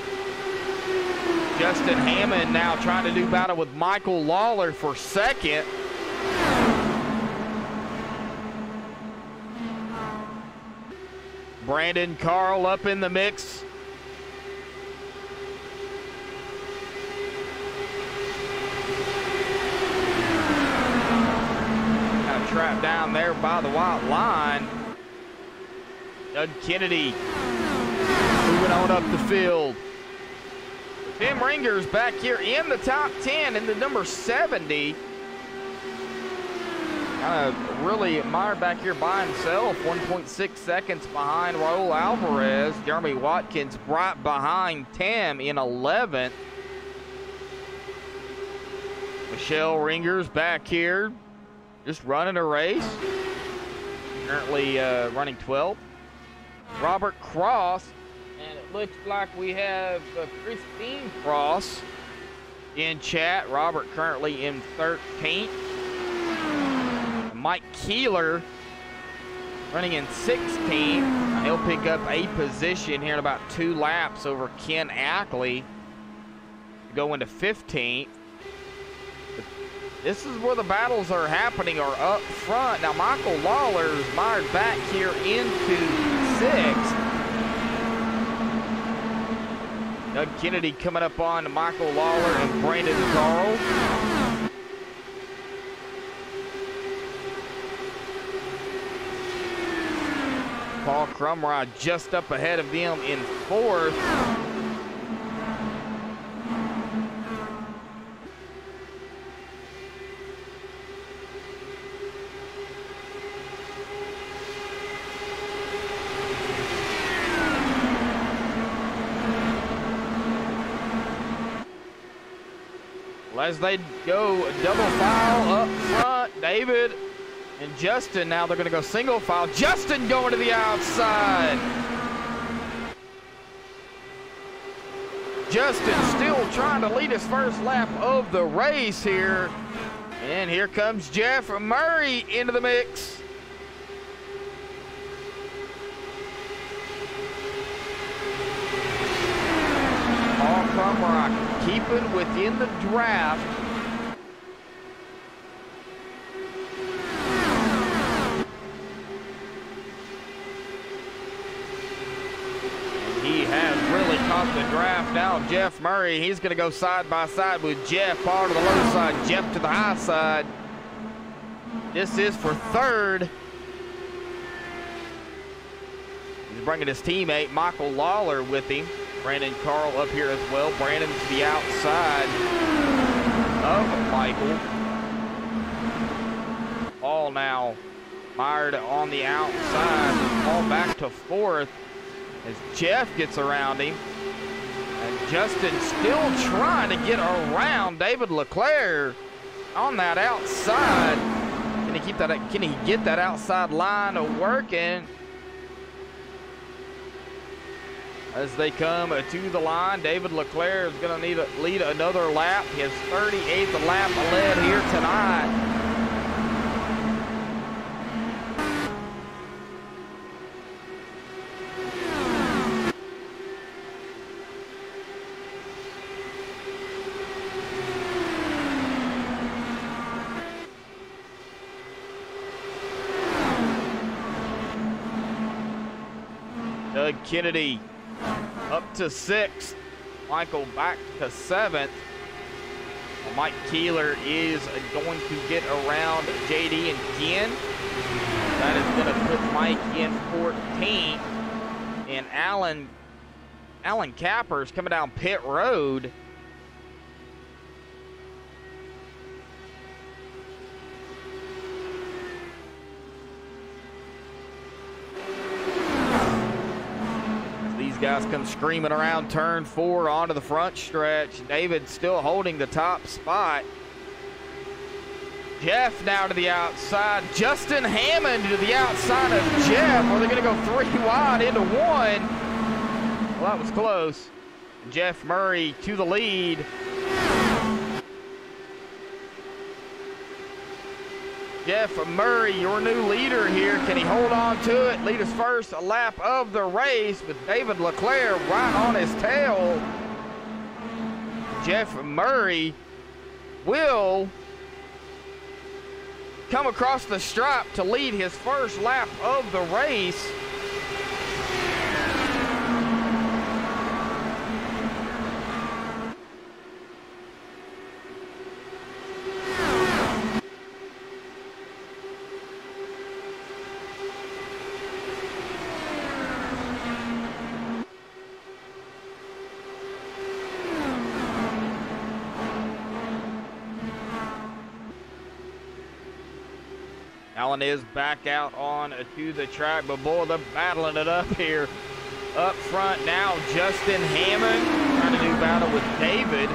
Justin Hammond now trying to do battle with Michael Lawler for second. Brandon Carl up in the mix. Got trapped down there by the white line. Doug Kennedy moving on up the field. Tim Ringer's back here in the top 10 in the number 70. Really admired back here by himself, 1.6 seconds behind Raul Alvarez. Jeremy Watkins right behind Tim in 11th. Michelle Ringer's back here, just running a race. Currently running 12th. Robert Cross, and it looks like we have Christine Cross in chat. Robert currently in 13th. Mike Keeler running in 16th. He'll pick up a position here in about 2 laps over Ken Ackley to go into 15th. This is where the battles are happening, are up front. Now Michael Lawler's mired back here into 6th. Doug Kennedy coming up on Michael Lawler and Brandon Carl. Paul Crumrod just up ahead of them in 4th. Well, as they go double file up front, David and Justin, now they're going to go single file. Justin going to the outside. Justin still trying to lead his first lap of the race here. And here comes Jeff Murray into the mix. Paul Crumrock keeping within the draft. He has really caught the draft now. Jeff Murray, he's going to go side by side with Jeff. Paul to the low side, Jeff to the high side. This is for 3rd. He's bringing his teammate Michael Lawler with him. Brandon Carl up here as well. Brandon to the outside of Michael. Paul now mired on the outside. Paul back to 4th. As Jeff gets around him. And Justin still trying to get around David Leclerc. on that outside. Can he keep that? Can he get that outside line working? As they come to the line, David Leclerc is going to need to lead another lap. His 38th lap led here tonight. Doug Kennedy up to 6th. Michael back to 7th. Mike Keeler is going to get around JD and Ken. That is going to put Mike in 14th. And Alan Capper's coming down pit road. Guys come screaming around turn 4 onto the front stretch. David still holding the top spot. Jeff now to the outside. Justin Hammond to the outside of Jeff. Are they going to go 3 wide into 1? Well, that was close. Jeff Murray to the lead. Jeff Murray, your new leader here. Can he hold on to it? Lead his first lap of the race with David Leclerc right on his tail. Jeff Murray will come across the stripe to lead his first lap of the race. Allen is back out on to the track, but boy, they're battling it up here. Up front now, Justin Hammond trying to do battle with David.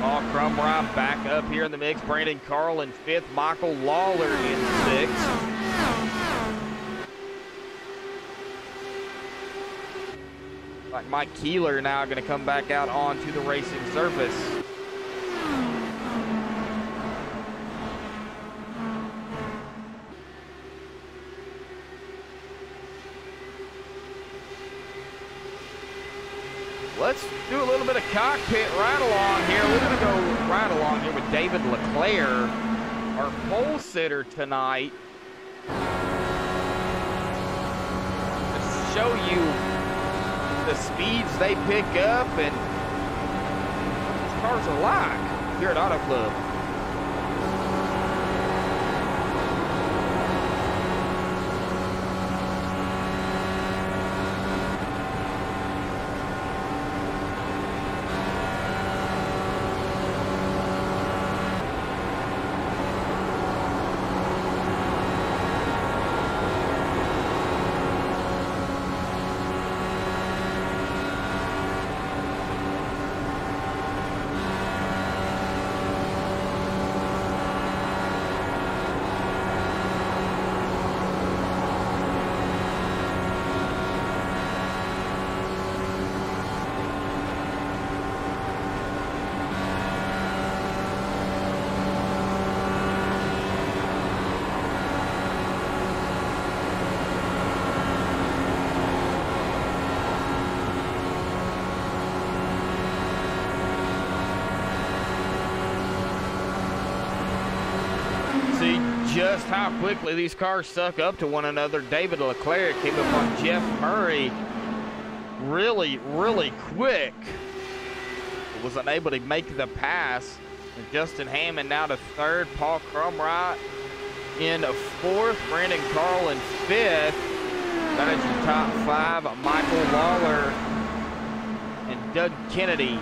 Paul Crumright back up here in the mix. Brandon Carl in 5th. Michael Lawler in 6th. Like Mike Keeler now going to come back out onto the racing surface. Let's do a little bit of cockpit ride along here. We're going to go ride along here with David Leclerc, our pole sitter tonight. Just show you the speeds they pick up and what these cars are like here at Auto Club. Just how quickly these cars suck up to one another. David Leclerc came up on Jeff Murray really quick. Was unable to make the pass. And Justin Hammond now to 3rd. Paul Crumright in 4th. Brandon Carl in 5th. That is your top 5. Michael Lawler and Doug Kennedy.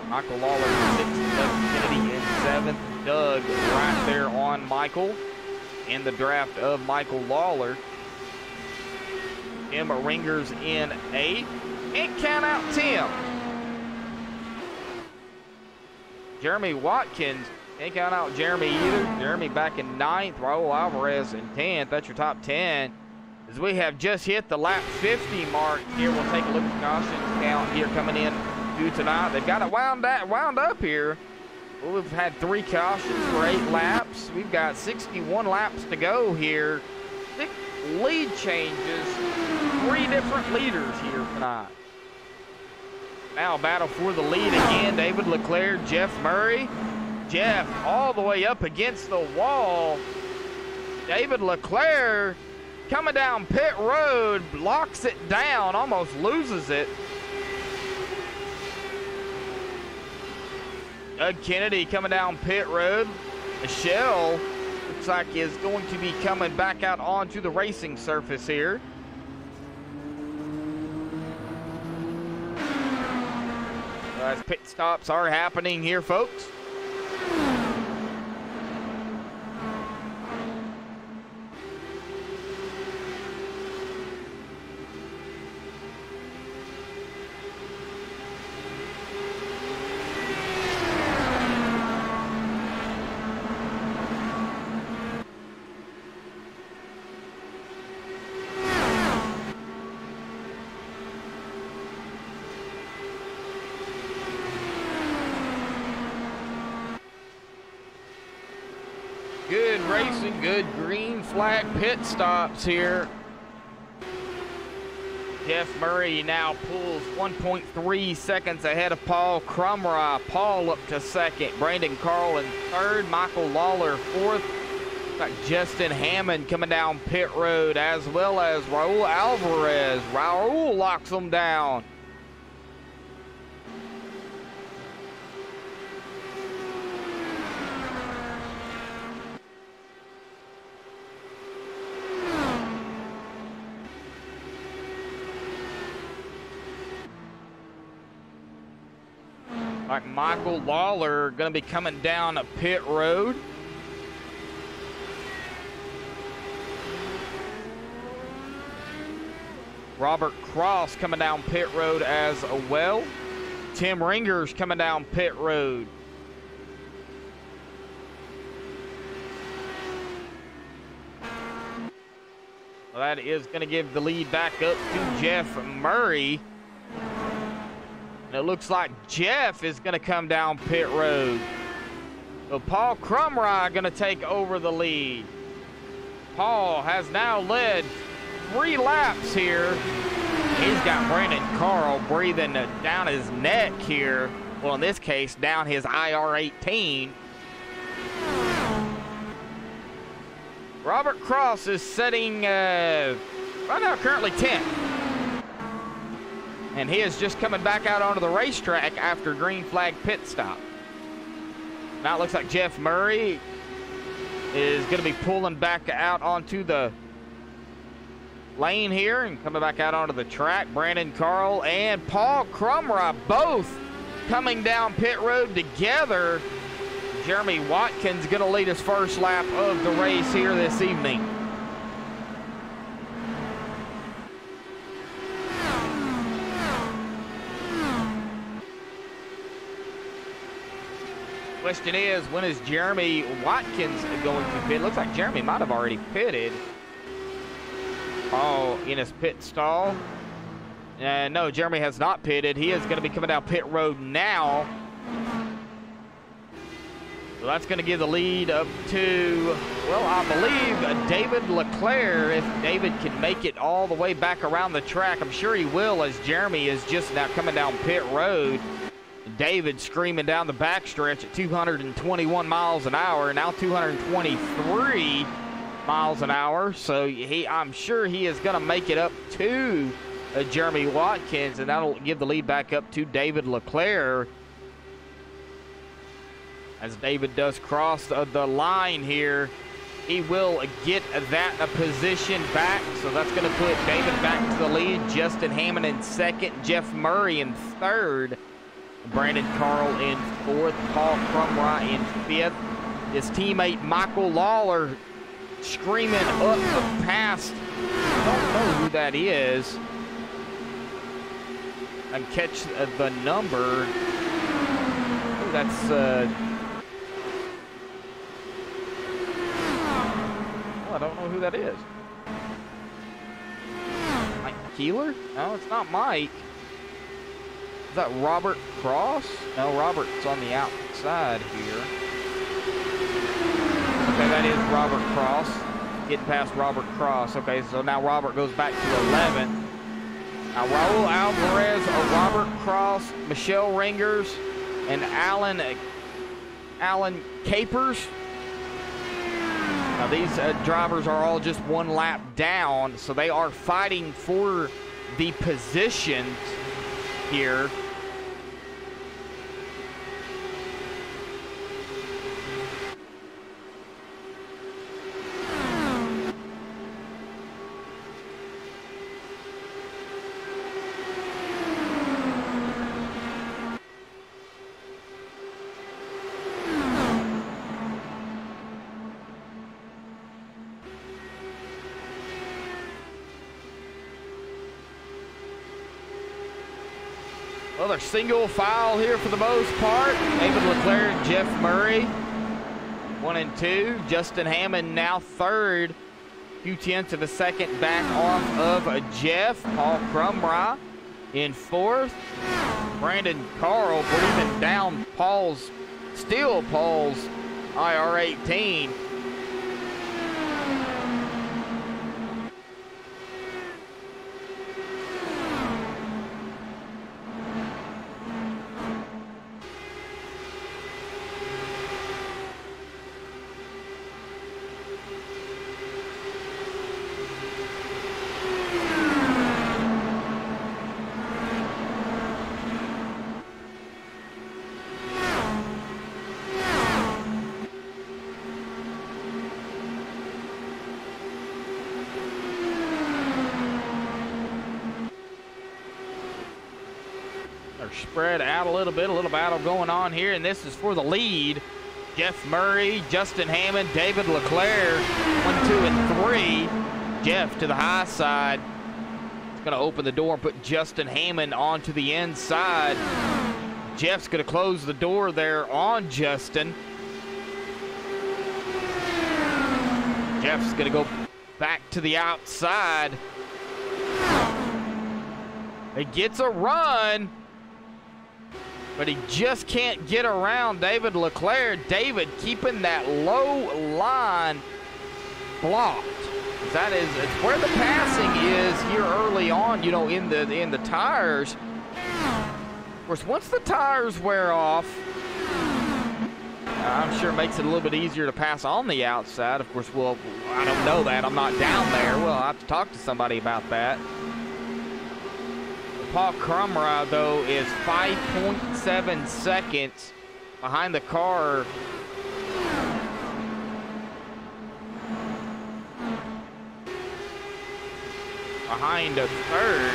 Michael Lawler in 6th. Doug Kennedy in 7th. Doug right there on Michael. In the draft of Michael Lawler. Tim Ringers in 8th. And count out Tim. Jeremy Watkins Can't count out Jeremy either. Jeremy back in 9th. Raul Alvarez in 10th. That's your top 10. As we have just hit the lap 50 mark here, we'll take a look at the cautions count here coming in to tonight. They've got it wound up here. Well, we've had 3 cautions for 8 laps. We've got 61 laps to go here. 6 lead changes, 3 different leaders here tonight. Now battle for the lead again. David Leclerc, Jeff Murray. Jeff all the way up against the wall. David Leclerc coming down pit road, locks it down, almost loses it. Doug Kennedy coming down pit road. Michelle looks like is going to be coming back out onto the racing surface here. As pit stops are happening here, folks. Good racing, good green flag pit stops here. Jeff Murray now pulls 1.3 seconds ahead of Paul Crumrah. Paul up to 2nd. Brandon Carl in 3rd. Michael Lawler 4th. Got Justin Hammond coming down pit road, as well as Raul Alvarez. Raul locks them down. Like Michael Lawler going to be coming down a pit road. Robert Cross coming down pit road as well. Tim Ringer's coming down pit road. Well, that is going to give the lead back up to Jeff Murray. And it looks like Jeff is going to come down pit road. So Paul Crumrah going to take over the lead. Paul has now led 3 laps here. He's got Brandon Carl breathing down his neck here. Well, in this case, down his IR-18. Robert Cross is setting, right now, currently 10th. And he is just coming back out onto the racetrack after green flag pit stop. Now it looks like Jeff Murray is going to be pulling back out onto the lane here and coming back out onto the track. Brandon Carl and Paul Crumrah both coming down pit road together. Jeremy Watkins going to lead his first lap of the race here this evening. Question is, when is Jeremy Watkins going to pit? Looks like Jeremy might have already pitted. Oh, in his pit stall. No, Jeremy has not pitted. He is going to be coming down pit road now. So that's going to give the lead up to, well, I believe David Leclerc. If David can make it all the way back around the track, I'm sure he will, as Jeremy is just now coming down pit road. David screaming down the backstretch at 221 miles an hour, now 223 miles an hour. So I'm sure he is going to make it up to Jeremy Watkins, and that'll give the lead back up to David Leclerc. As David does cross the line here, he will get that position back. So that's going to put David back to the lead. Justin Hammond in 2nd, Jeff Murray in 3rd. Brandon Carl in 4th, Paul Crumrah in 5th. His teammate Michael Lawler screaming up past, I don't know who that is. I can catch the number. Oh, that's know who that is. Mike Keeler? No, it's not Mike. Is that Robert Cross? No, Robert's on the outside here. Okay, that is Robert Cross. Getting past Robert Cross. Okay, so now Robert goes back to 11th. Now Raul Alvarez, Robert Cross, Michelle Ringers, and Alan Capers. Now these drivers are all just one lap down, so they are fighting for the positions here. Well, they're single file here for the most part. David Leclerc and Jeff Murray, 1 and 2. Justin Hammond now third, few tenths of a second back off of Jeff. Paul Crumry in fourth. Brandon Carl breathing down Paul's IR-18. Spread out a little bit, a little battle going on here, and this is for the lead. Jeff Murray, Justin Hammond, David Leclerc, 1, 2, and 3. Jeff to the high side. It's going to open the door and put Justin Hammond onto the inside. Jeff's going to close the door there on Justin. Jeff's going to go back to the outside. He gets a run, but he just can't get around David Leclerc. David keeping that low line blocked. That is, it's where the passing is here early on, you know, in the tires. Of course, once the tires wear off, I'm sure it makes it a little bit easier to pass on the outside. Of course, well, I don't know that. I'm not down there. Well, I'll have to talk to somebody about that. Paul Crumry, though, is 5.7 seconds behind the car. Behind a third.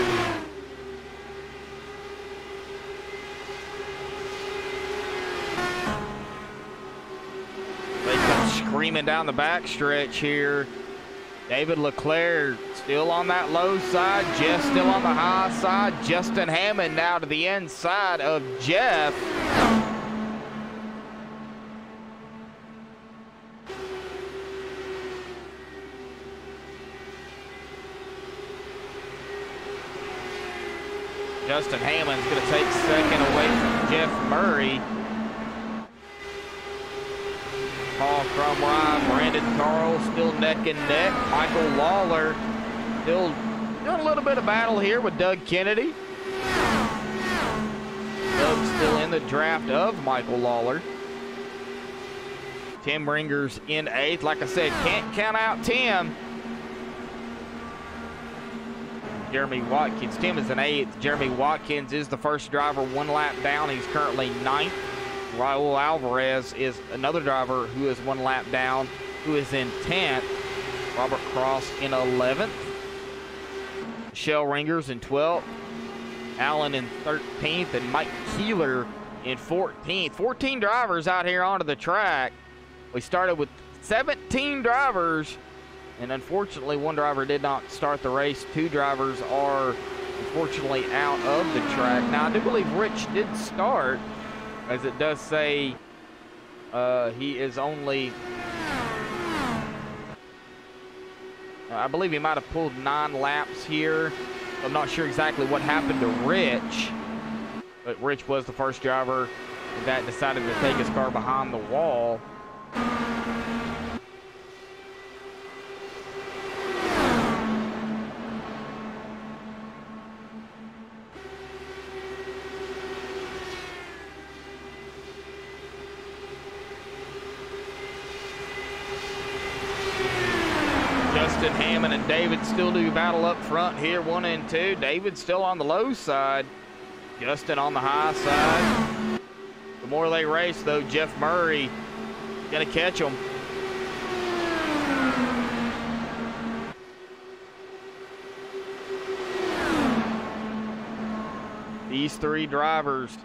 They come screaming down the backstretch here. David Leclerc still on that low side. Jeff still on the high side. Justin Hammond now to the inside of Jeff. Justin Hammond's going to take second away from Jeff Murray. Paul Crumry, Brandon Carl still neck and neck. Michael Lawler still doing a little bit of battle here with Doug Kennedy. Doug's still in the draft of Michael Lawler. Tim Ringers in 8th. Like I said, can't count out Tim. Jeremy Watkins. Tim is in 8th. Jeremy Watkins is the first driver 1 lap down. He's currently 9th. Raul Alvarez is another driver who is 1 lap down, who is in 10th. Robert Cross in 11th. Michelle Ringers in 12th. Allen in 13th, and Mike Keeler in 14th. 14 drivers out here onto the track. We started with 17 drivers, and unfortunately 1 driver did not start the race. 2 drivers are unfortunately out of the track. Now, I do believe Rich did start, as it does say he is only I believe he might have pulled 9 laps here. I'm not sure exactly what happened to Rich, but Rich was the first driver that decided to take his car behind the wall. Justin Hammond and David still do battle up front here, 1 and 2. David still on the low side, Justin on the high side. The more they race, though, Jeff Murray gonna catch them. These 3 drivers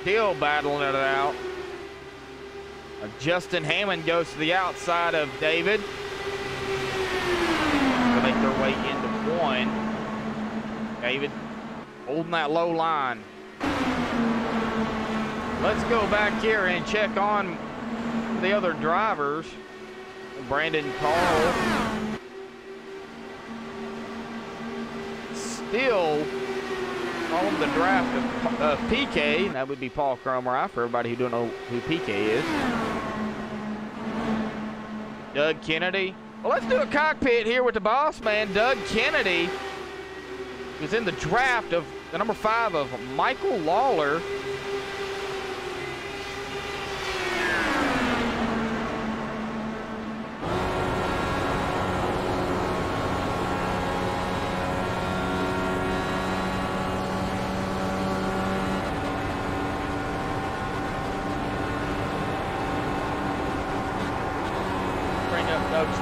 still battling it out. Justin Hammond goes to the outside of David. They'll make their way into 1. David holding that low line. Let's go back here and check on the other drivers. Brandon Carl still on the draft of PK. That would be Paul Crumry, for everybody who don't know who PK is. Doug Kennedy. Well, let's do a cockpit here with the boss man, Doug Kennedy, who's in the draft of the number 5 of Michael Lawler.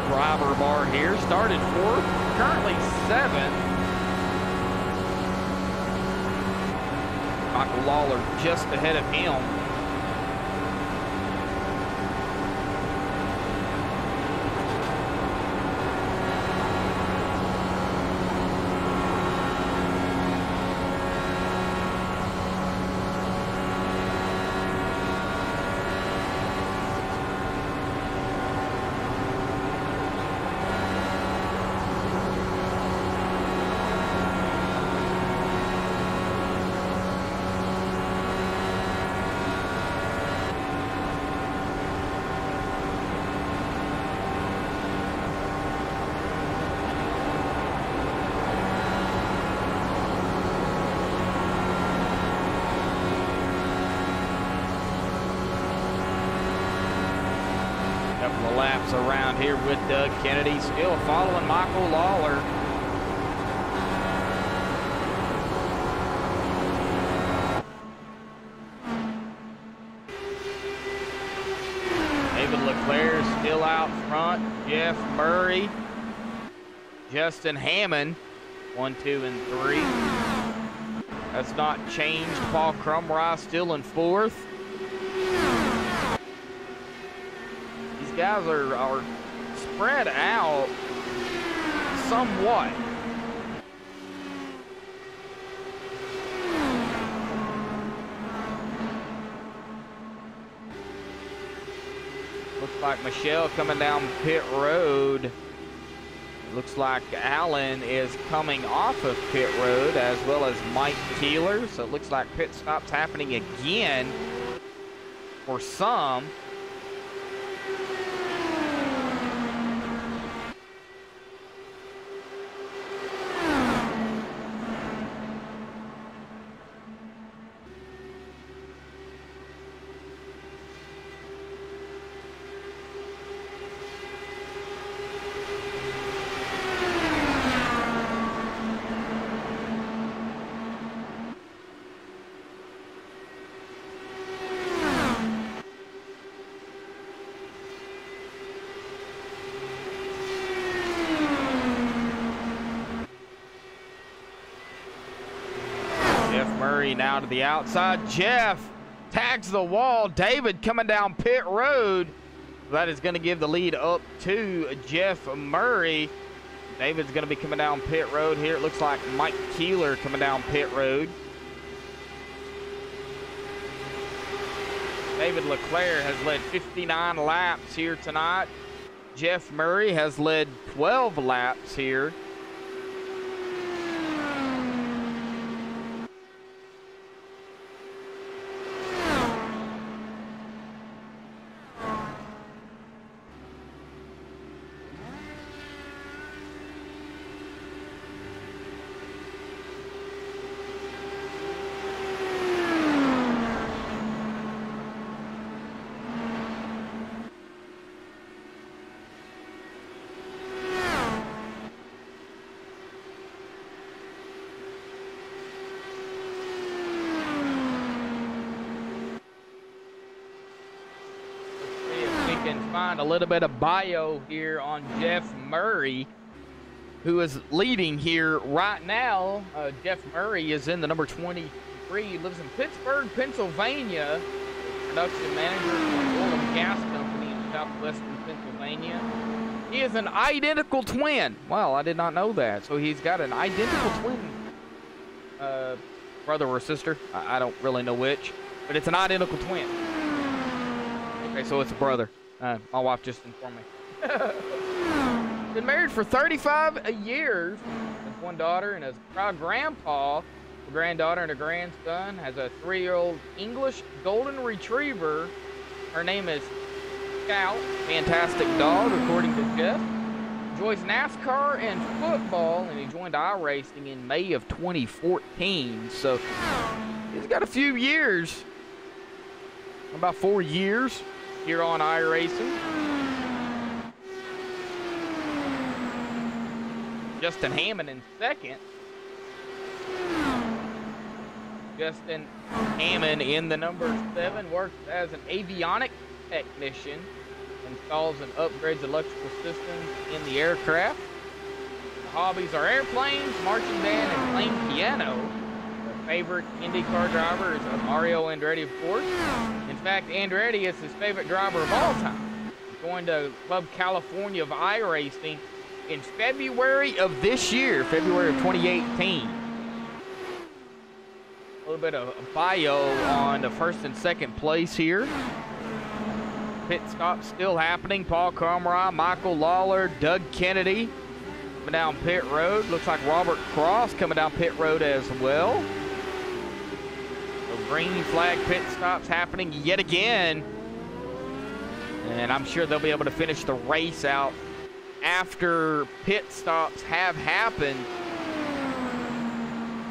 Driver bar here, started 4th, currently 7th. Michael Lawler just ahead of him. Laps around here with Doug Kennedy, still following Michael Lawler. David Leclerc still out front. Jeff Murray, Justin Hammond, 1, 2, and 3. That's not changed. Paul Crumry still in 4th. Guys are spread out somewhat. Looks like Michelle coming down pit road. Looks like Allen is coming off of pit road, as well as Mike Keeler. So it looks like pit stops happening again for some. Now to the outside. Jeff tags the wall. David coming down pit road. That is going to give the lead up to Jeff Murray. David's going to be coming down pit road here. It looks like Mike Keeler coming down pit road. David Leclerc has led 59 laps here tonight. Jeff Murray has led 12 laps here. Find a little bit of bio here on Jeff Murray, who is leading here right now. Jeff Murray is in the number 23. He lives in Pittsburgh, Pennsylvania. Production manager for an oil and gas company in southwestern Pennsylvania. He is an identical twin. Wow, I did not know that. So he's got an identical twin brother or sister. I don't really know which, but it's an identical twin. Okay, so it's a brother. My wife just informed me. Been married for 35 years. Has one daughter and is a proud grandpa. A granddaughter and a grandson. Has a 3-year-old English golden retriever. Her name is Scout. Fantastic dog, according to Jeff. Enjoys NASCAR and football, and he joined iRacing in May of 2014. So he's got a few years, about 4 years here on iRacing. Justin Hammond in second. Justin Hammond in the number 7 works as an avionic technician, installs and upgrades electrical systems in the aircraft. The hobbies are airplanes, marching band, and playing piano. Their favorite IndyCar driver is Mario Andretti, of course. In fact, Andretti is his favorite driver of all time. He's going to Club California of iRacing in February of this year, February of 2018. A little bit of bio on the first and second place here. Pit stop still happening. Paul Comrie, Michael Lawler, Doug Kennedy coming down pit road. Looks like Robert Cross coming down pit road as well. Green flag pit stops happening yet again. And I'm sure they'll be able to finish the race out after pit stops have happened.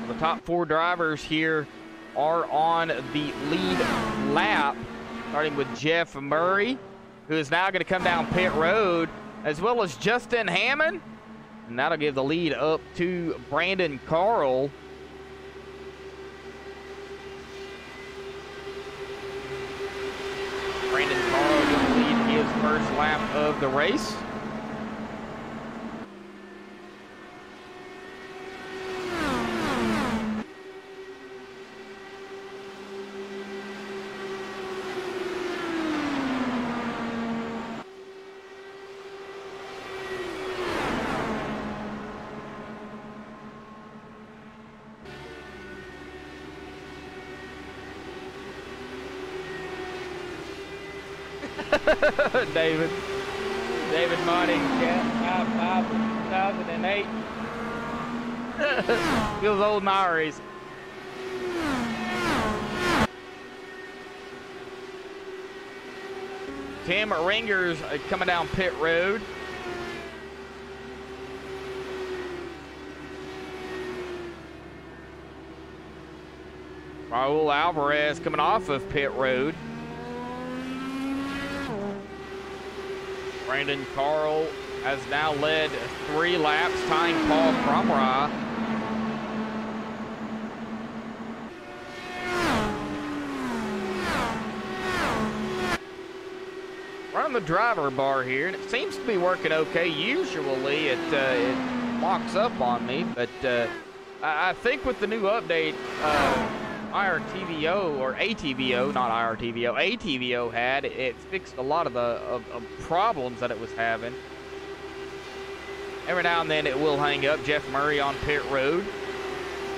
The top 4 drivers here are on the lead lap, starting with Jeff Murray, who is now going to come down pit road, as well as Justin Hammond. And that'll give the lead up to Brandon Carl. Brandon Carl going to lead his first lap of the race. David Monty, 2008. Feels old in Irish. Tim Ringers coming down pit road. Raul Alvarez coming off of pit road. Brandon Carl has now led 3 laps, tying Paul Comrie. We're on the driver bar here, and it seems to be working okay. Usually it locks up on me, but I think with the new update, IRTVO, or ATVO, not IRTVO, ATVO had, it fixed a lot of the problems that it was having. Every now and then it will hang up. Jeff Murray on pit road,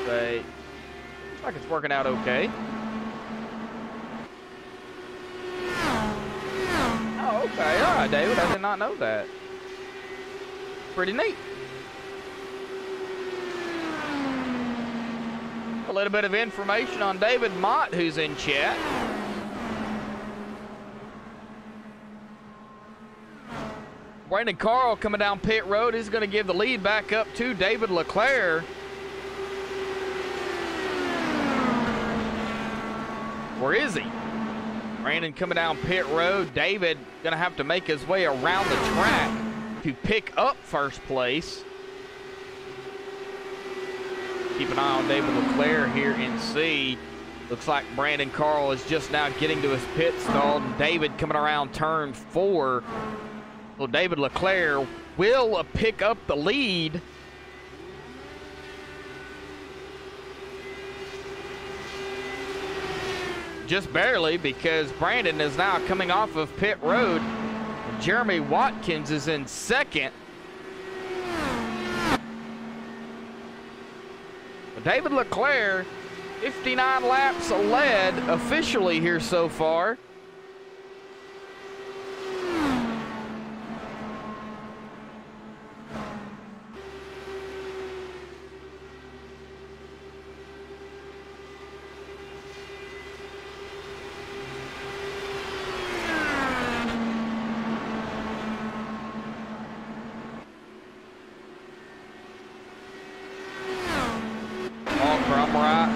but looks like it's working out okay. Oh, Okay, all right, David. I did not know that. Pretty neat. A little bit of information on David Mott, who's in chat. Brandon Carl coming down pit road is going to give the lead back up to David Leclerc. Where is he? Brandon coming down pit road. David going to have to make his way around the track to pick up first place. Keep an eye on David Leclerc here in C. Looks like Brandon Carl is just now getting to his pit stall. And David coming around turn 4. So David Leclerc will pick up the lead. Just barely, because Brandon is now coming off of pit road. Jeremy Watkins is in second. But David Leclerc, 59 laps led officially here so far.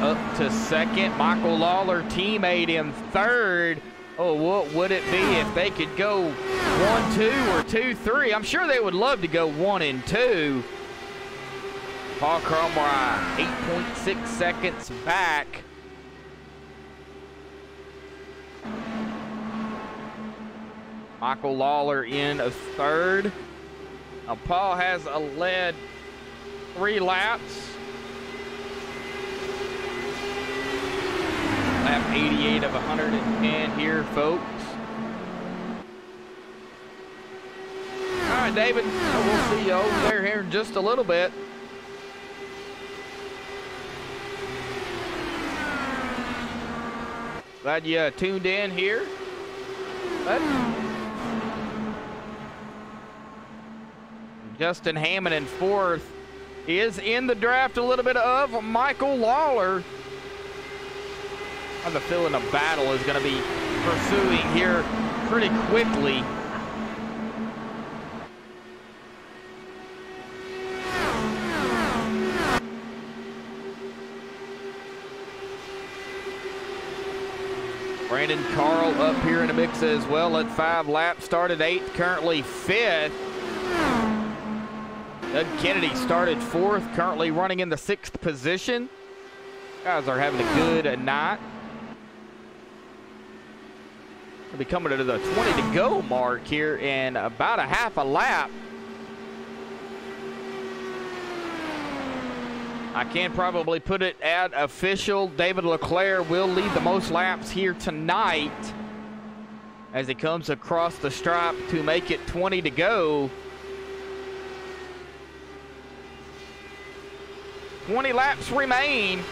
Up to second. Michael Lawler, teammate, in third. Oh, what would it be if they could go 1-2 or 2-3? I'm sure they would love to go 1 and 2. Paul Cromwell, 8.6 seconds back. Michael Lawler in a third. Now, Paul has led 3 laps. Lap 88 of 110 here, folks. All right, David, we'll see you over there here in just a little bit. Glad you tuned in here. Justin Hammond in 4th is in the draft. A little bit of Michael Lawler. I have a feeling a battle is going to be pursuing here pretty quickly. Brandon Carl up here in the mix as well. Led 5 laps, started 8th, currently 5th. Doug Kennedy started 4th, currently running in the 6th position. Guys are having a good night. We'll be coming to the 20 to go mark here in about a half a lap. I can probably put it at official. David Leclerc will lead the most laps here tonight as he comes across the stripe to make it 20 to go. 20 laps remain.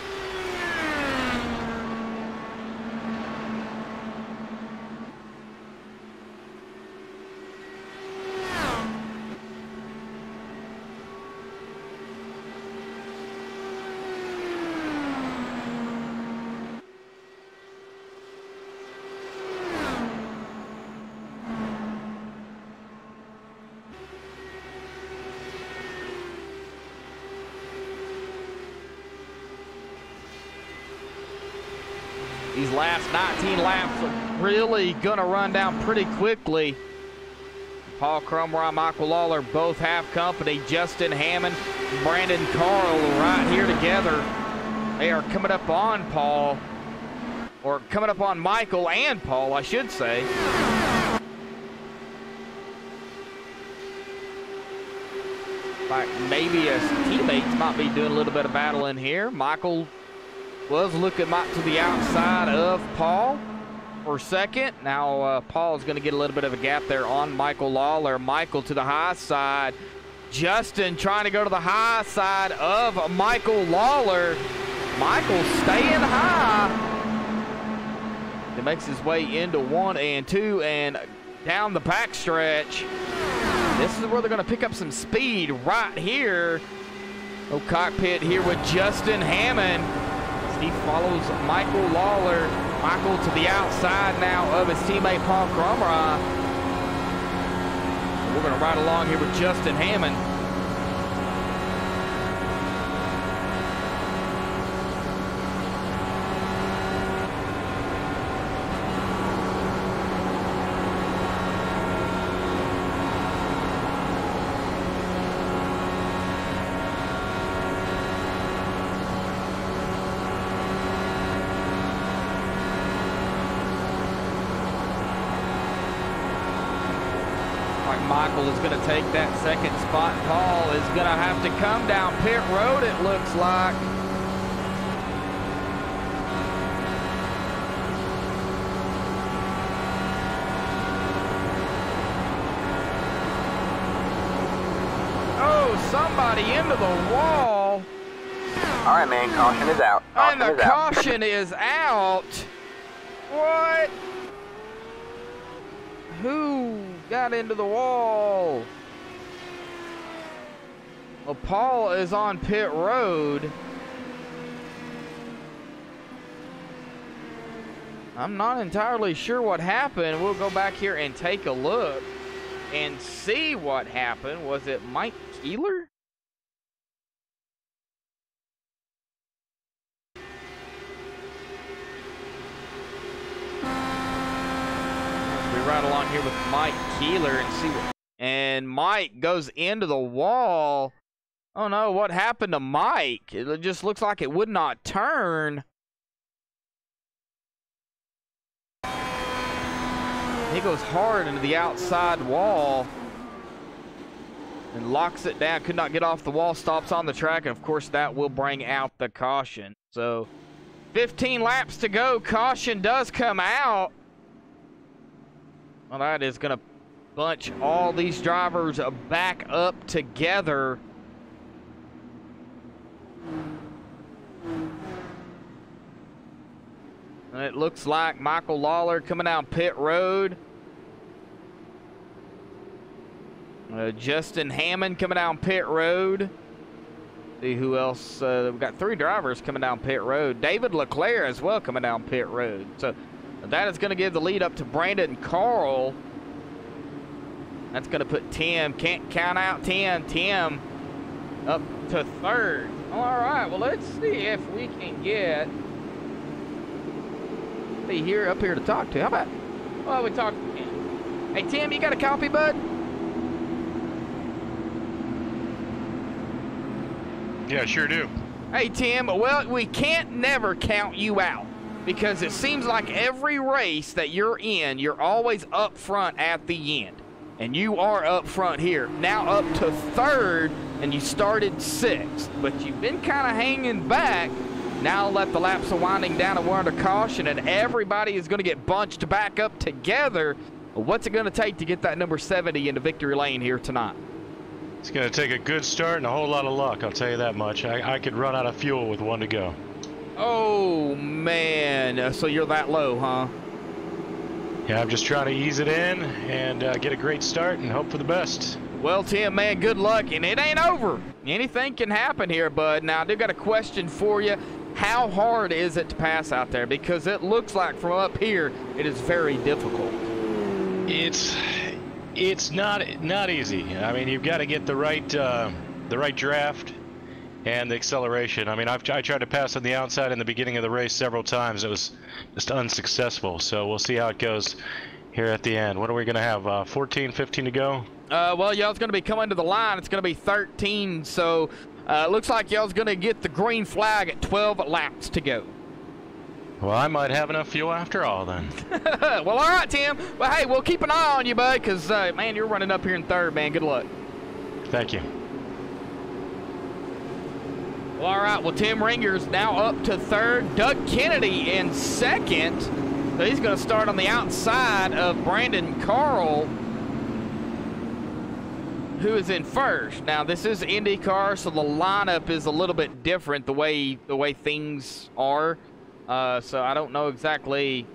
These last 19 laps are really going to run down pretty quickly. Paul Cromwell, Michael Lawler both have company. Justin Hammond, Brandon Carl right here together. They are coming up on Paul, or coming up on Michael and Paul, I should say. Like maybe his teammates might be doing a little bit of battling here. Michael was looking to the outside of Paul for second. Now Paul is going to get a little bit of a gap there on Michael Lawler. Michael to the high side. Justin trying to go to the high side of Michael Lawler. Michael staying high. He makes his way into 1 and 2 and down the backstretch. This is where they're going to pick up some speed right here. Oh, cockpit here with Justin Hammond. As he follows Michael Lawler. Michael to the outside now of his teammate Paul Cromrye. We're going to ride along here with Justin Hammond. Michael is going to take that second spot. Paul is going to have to come down pit road, it looks like. Oh, somebody into the wall. All right, man, caution is out. And the caution is out. What? Who got into the wall? Well, Paul is on pit road. I'm not entirely sure what happened. We'll go back here and take a look and see what happened. Was it Mike Keeler? Right along here with Mike Keeler and see what, and Mike goes into the wall. Oh no, what happened to Mike? It just looks like it would not turn. He goes hard into the outside wall and locks it down. Could not get off the wall, stops on the track, and of course that will bring out the caution. So 15 laps to go. Caution does come out. Well, that is going to bunch all these drivers back up together. And it looks like Michael Lawler coming down pit road. Justin Hammond coming down pit road. See who else. We've got 3 drivers coming down pit road. David Leclerc as well coming down pit road. So that is going to give the lead up to Brandon Carl. That's going to put Tim. Can't count out Tim. Tim up to 3rd. All right, well, let's see if we can get here up here to talk to. How about, well, we talk to Tim. Hey, Tim, you got a copy, bud? Yeah, sure do. Hey, Tim, well, we can't never count you out. Because it seems like every race that you're in, you're always up front at the end. And you are up front here. Now up to 3rd, and you started 6th. But you've been kind of hanging back. Now let the laps are winding down and we're under caution, and everybody is going to get bunched back up together. What's it going to take to get that number 70 into victory lane here tonight? It's going to take a good start and a whole lot of luck, I'll tell you that much. I could run out of fuel with 1 to go. Oh, man. So you're that low, huh? Yeah, I'm just trying to ease it in and get a great start and hope for the best. Well, Tim, man, good luck. And it ain't over. Anything can happen here, bud. Now, I do got a question for you. How hard is it to pass out there? Because it looks like from up here, it is very difficult. It's not easy. I mean, you've got to get the right draft and the acceleration. I mean, I tried to pass on the outside in the beginning of the race several times. It was just unsuccessful. So we'll see how it goes here at the end. What are we going to have? 14, 15 to go? Well, y'all's going to be coming to the line. It's going to be 13. So it looks like y'all's going to get the green flag at 12 laps to go. Well, I might have enough fuel after all then. Well, all right, Tim. Well, hey, we'll keep an eye on you, bud, because, man, you're running up here in 3rd, man. Good luck. Thank you. Well, all right. Well, Tim Ringer's now up to 3rd. Doug Kennedy in 2nd. So he's going to start on the outside of Brandon Carl, who is in 1st. Now, this is IndyCar, so the lineup is a little bit different the way things are. So I don't know exactly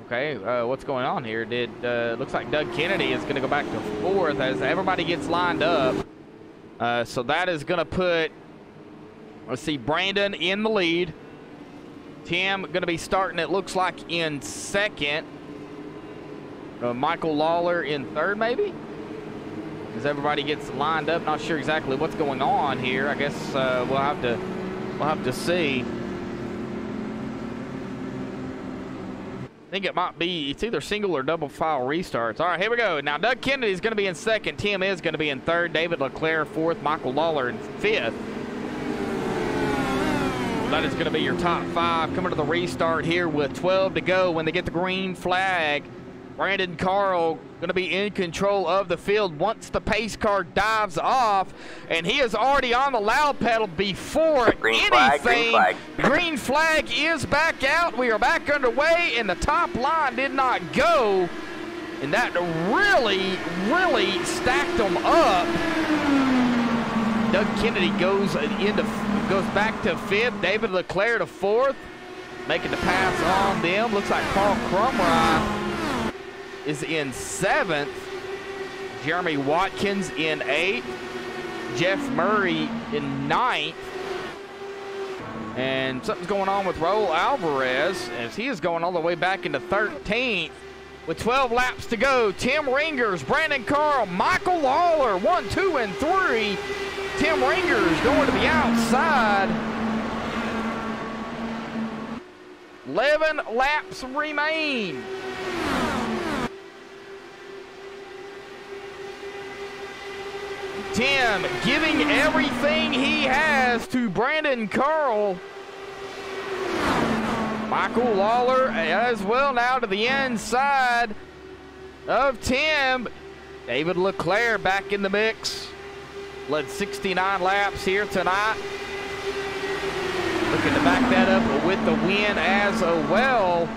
Okay, what's going on here? Looks like Doug Kennedy is going to go back to 4th as everybody gets lined up. So that is going to put, let's see, Brandon in the lead. Tim going to be starting, it looks like, in 2nd. Michael Lawler in 3rd, maybe? As everybody gets lined up, not sure exactly what's going on here. I guess we'll have to see. I think it might be, it's either single or double file restarts. All right, here we go. Now, Doug Kennedy is going to be in 2nd. Tim is going to be in 3rd. David Leclerc 4th. Michael Lawler in 5th. That is going to be your top 5 coming to the restart here with 12 to go when they get the green flag. Brandon Carl going to be in control of the field once the pace car dives off, and he is already on the loud pedal before anything. Green flag is back out. We are back underway, and the top line did not go, and that really, really stacked them up. Doug Kennedy goes back to 5th. David Leclerc to 4th, making the pass on them. Looks like Paul Crumrye is in 7th. Jeremy Watkins in 8th. Jeff Murray in 9th. And something's going on with Raul Alvarez as he is going all the way back into 13th. With 12 laps to go, Tim Ringers, Brandon Carl, Michael Lawler, 1, 2, and 3. Tim Ringers going to the outside. 11 laps remain. Tim giving everything he has to Brandon Carl. Michael Lawler as well now to the inside of Tim. David Leclerc back in the mix. Led 69 laps here tonight. Looking to back that up with the win as well.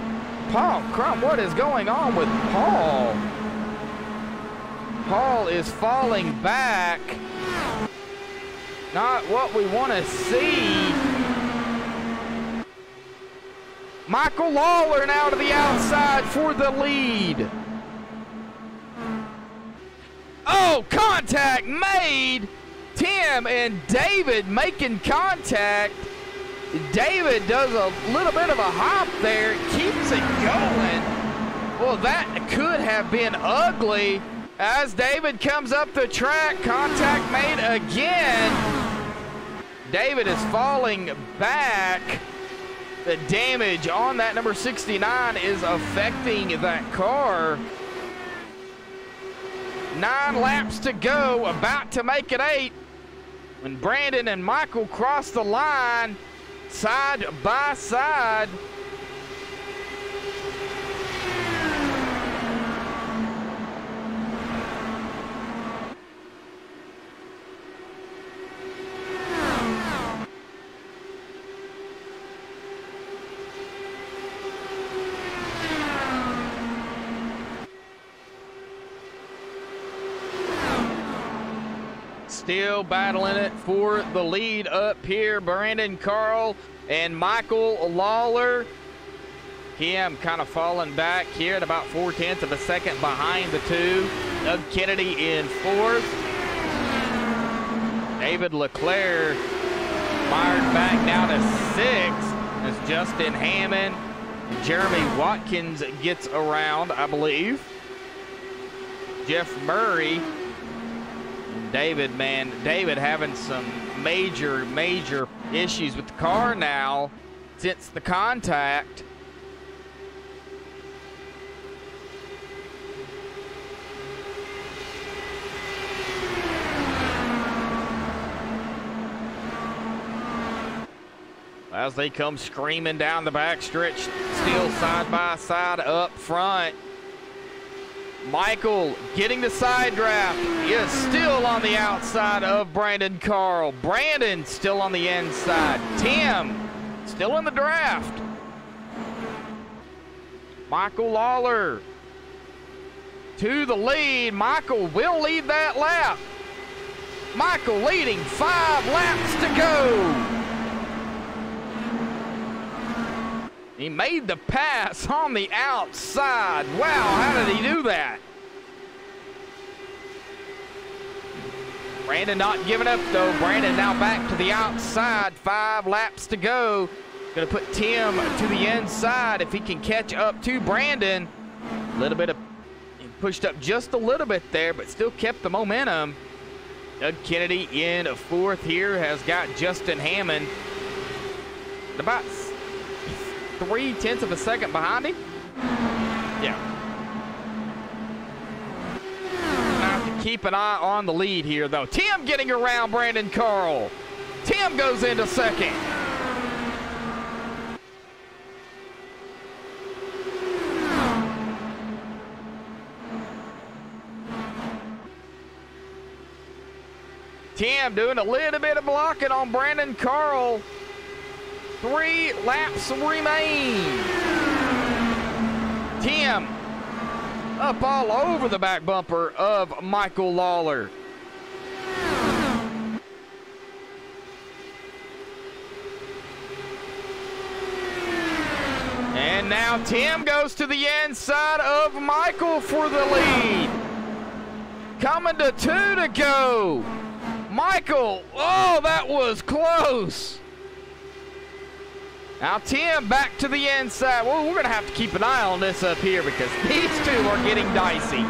Paul Crump, what is going on with Paul? Paul is falling back. Not what we want to see. Michael Lawler now to the outside for the lead. Oh, contact made. Tim and David making contact. David does a little bit of a hop there, keeps it going. Well, that could have been ugly. As David comes up the track, contact made again. David is falling back. The damage on that number 69 is affecting that car. 9 laps to go, about to make it 8. When Brandon and Michael cross the line, side by side. Still battling it for the lead up here. Brandon Carl and Michael Lawler. Kim kind of falling back here at about 4/10 of a second behind the two. Doug Kennedy in 4th. David Leclerc fired back now to 6th as Justin Hammond. Jeremy Watkins gets around, I believe. Jeff Murray. David, man, David having some major issues with the car now since the contact. As they come screaming down the backstretch, still side by side up front. Michael getting the side draft is still on the outside of Brandon Carl. Brandon still on the inside. Tim still in the draft. Michael Lawler to the lead. Michael will lead that lap. Michael leading 5 laps to go. He made the pass on the outside. Wow, how did he do that? Brandon not giving up, though. Brandon now back to the outside. 5 laps to go. Going to put Tim to the inside if he can catch up to Brandon. A little bit of, he pushed up just a little bit there, but still kept the momentum. Doug Kennedy in 4th here has got Justin Hammond about 0.3 of a second behind him. Yeah. Now have to keep an eye on the lead here, though. Tim getting around Brandon Carl. Tim goes into 2nd. Tim doing a little bit of blocking on Brandon Carl. 3 laps remain. Tim up all over the back bumper of Michael Lawler. And now Tim goes to the inside of Michael for the lead. Coming to 2 to go. Michael, oh, that was close. Now Tim back to the inside. Well, we're going to have to keep an eye on this up here because these two are getting dicey.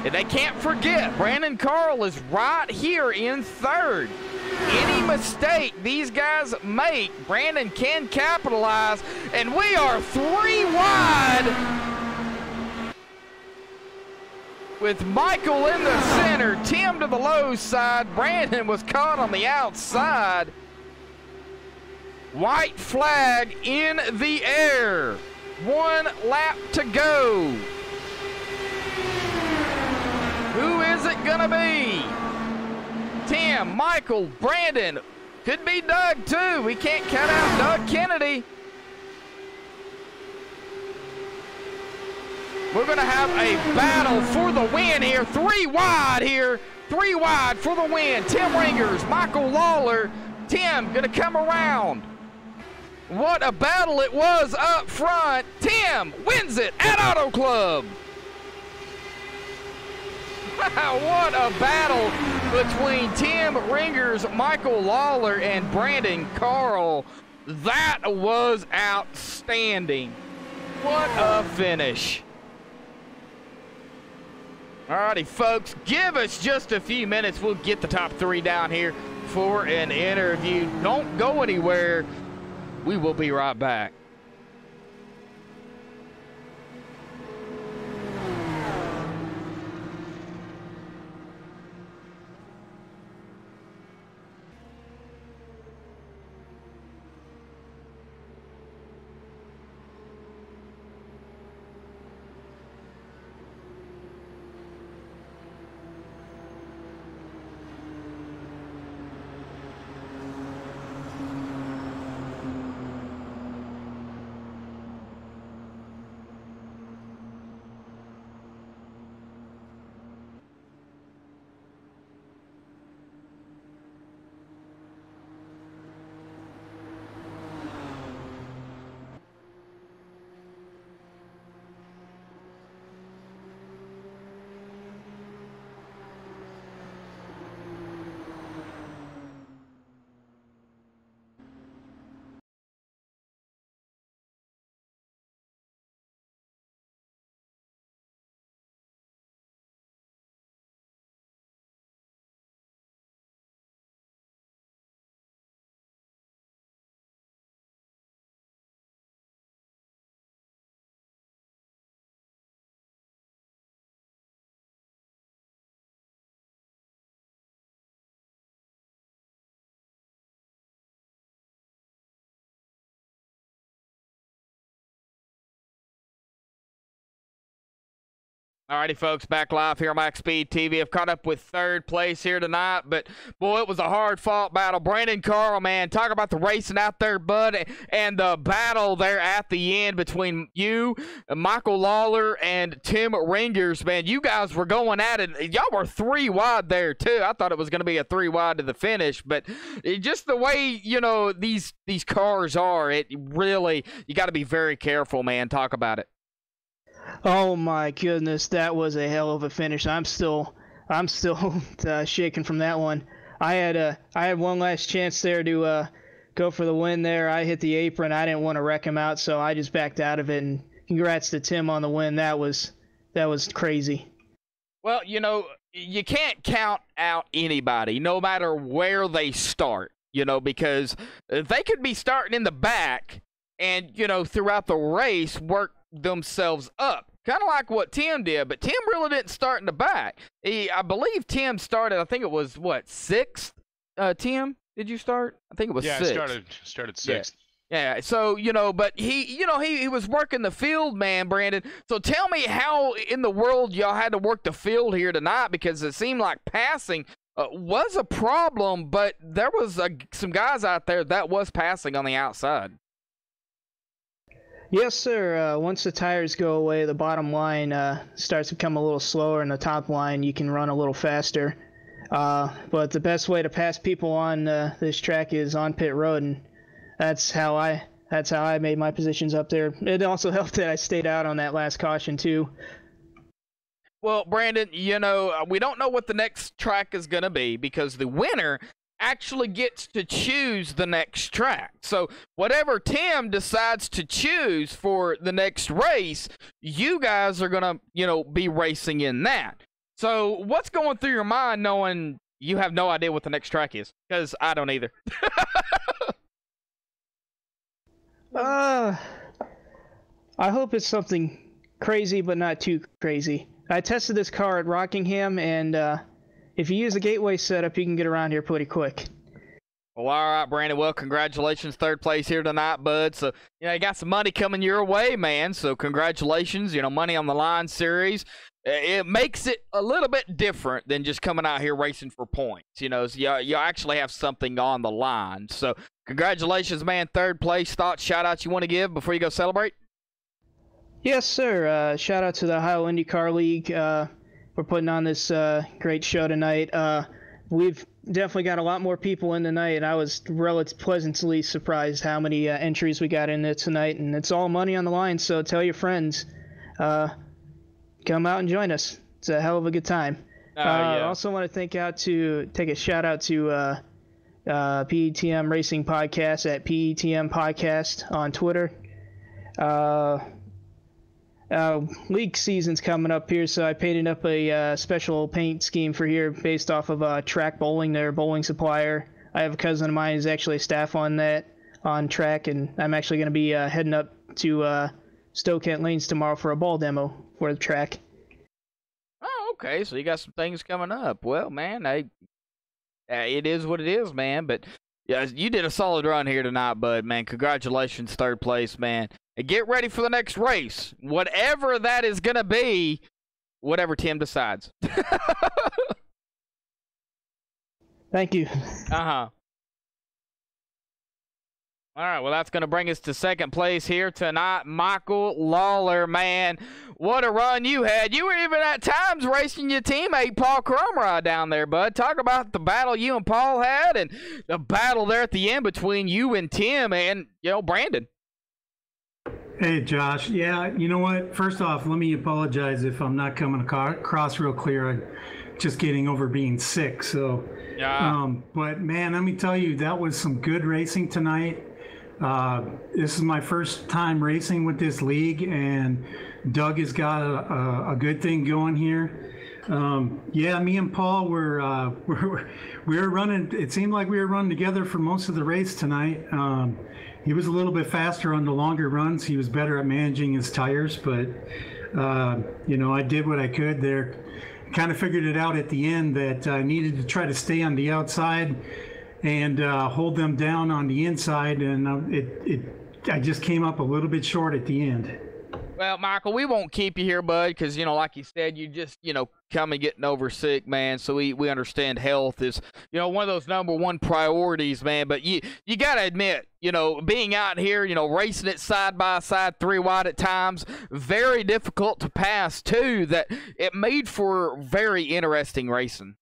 And they can't forget, Brandon Carl is right here in 3rd. Any mistake these guys make, Brandon can capitalize. And we are 3 wide. With Michael in the center, Tim to the low side. Brandon was caught on the outside. White flag in the air. 1 lap to go. Who is it gonna be? Tim, Michael, Brandon. Could be Doug too. We can't count out Doug Kennedy. We're going to have a battle for the win here. 3 wide here. 3 wide for the win. Tim Ringers, Michael Lawler. Tim going to come around. What a battle it was up front. Tim wins it at Auto Club. What a battle between Tim Ringers, Michael Lawler, and Brandon Carl. That was outstanding. What a finish. Alrighty, folks, give us just a few minutes. We'll get the top 3 down here for an interview. Don't go anywhere. We will be right back. Alrighty, folks, back live here on MaxSpeedTV. I've caught up with third place here tonight, but, boy, it was a hard-fought battle. Brandon Carl, man, talk about the racing out there, bud, and the battle there at the end between you, Michael Lawler, and Tim Ringers, man. You guys were going at it. Y'all were 3 wide there, too. I thought it was going to be a 3 wide to the finish, but just the way, you know, these cars are, it really, you got to be very careful, man. Talk about it. Oh my goodness, that was a hell of a finish. I'm still shaking from that one. I had one last chance there to go for the win there. I hit the apron. I didn't want to wreck him out, so I just backed out of it. And congrats to Tim on the win. That was crazy. Well, you know, you can't count out anybody, no matter where they start. You know, because they could be starting in the back, and you know, throughout the race, work themselves up, kind of like what Tim did. But Tim really didn't start in the back. I believe Tim started, I think it was what, 6th? Tim, did you start? I think it was 6th. Yeah, I started 6th. Yeah, so, you know, but he was working the field, man, Brandon. So tell me how in the world y'all had to work the field here tonight, because it seemed like passing was a problem, but there was some guys out there that was passing on the outside. Yes, sir. Once the tires go away, the bottom line starts to become a little slower, and the top line you can run a little faster. But the best way to pass people on this track is on pit road, and that's how I made my positions up there. It also helped that I stayed out on that last caution too. Well, Brandon, you know, we don't know what the next track is going to be, because the winner actually gets to choose the next track. So whatever Tim decides to choose for the next race, you guys are gonna, you know, be racing in that. So what's going through your mind knowing you have no idea what the next track is? Because I don't either. I hope it's something crazy, but not too crazy. I tested this car at Rockingham, and if you use a gateway setup, you can get around here pretty quick. Well, all right, Brandon. Well, congratulations, third place here tonight, bud. So, you know, you got some money coming your way, man. So, congratulations. You know, Money on the Line series. It makes it a little bit different than just coming out here racing for points. You know, so you actually have something on the line. So, congratulations, man. Third place. Thoughts, shout-outs you want to give before you go celebrate? Yes, sir. Shout out to the Ohio IndyCar League. We're putting on this great show tonight. We've definitely got a lot more people in tonight, and I was pleasantly surprised how many entries we got in it tonight, and it's all money on the line, so tell your friends. Come out and join us. It's a hell of a good time. I also want to take a shout out to PETM Racing Podcast at PETM Podcast on Twitter. League season's coming up here, so I painted up a special paint scheme for here based off of Track Bowling, their bowling supplier. I have a cousin of mine who's actually staff on track, and I'm actually going to be heading up to Stowe-Kent Lanes tomorrow for a ball demo for the track. Oh, okay, so you got some things coming up. Well, man, it is what it is, man, but yeah, you did a solid run here tonight, bud, man. Congratulations, third place, man. And get ready for the next race. Whatever that is going to be, whatever Tim decides. Thank you. Uh-huh. All right, well, that's going to bring us to second place here tonight. Michael Lawler, man. What a run you had. You were even at times racing your teammate, Paul Cromrod, down there, bud. Talk about the battle you and Paul had and the battle there at the end between you and Tim and, you know, Brandon. Hey, Josh. Yeah, you know what? First off, let me apologize if I'm not coming across real clear. I'm just getting over being sick. So, yeah. But man, let me tell you, that was some good racing tonight. This is my first time racing with this league, and Doug has got a good thing going here. Yeah, me and Paul were running. It seemed like we were running together for most of the race tonight. He was a little bit faster on the longer runs. He was better at managing his tires, but you know, I did what I could there. Kind of figured it out at the end that I needed to try to stay on the outside and hold them down on the inside, and I just came up a little bit short at the end. Well, Michael, we won't keep you here, bud, because, like you said, you just, coming getting over sick, man. So we understand health is, one of those #1 priorities, man. But you got to admit, being out here, racing it side by side, 3 wide at times, very difficult to pass, too, that it made for very interesting racing.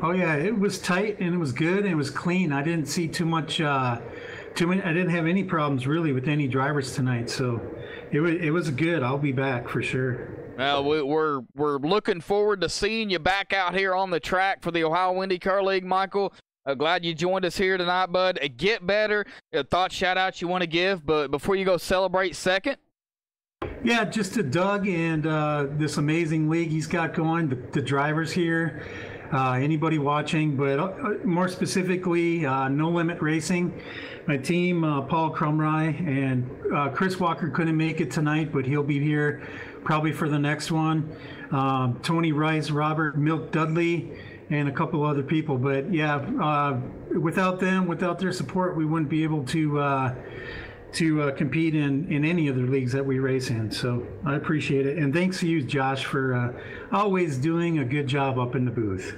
Oh, yeah, it was tight, and it was good, and it was clean. I didn't see too much, I didn't have any problems, really, with any drivers tonight, so it was good. I'll be back for sure. Well, we're looking forward to seeing you back out here on the track for the Ohio IndyCar League, Michael. Glad you joined us here tonight, bud. Get better. Thought shout-out you want to give, but before you go celebrate second? Yeah, just to Doug and this amazing league he's got going, the drivers here, anybody watching, but more specifically, No Limit Racing. My team, Paul Crumry and Chris Walker couldn't make it tonight, but he'll be here probably for the next one. Tony Rice, Robert Milk Dudley, and a couple other people. But yeah, without them, without their support, we wouldn't be able to compete in any of the leagues that we race in. So I appreciate it. And thanks to you, Josh, for always doing a good job up in the booth.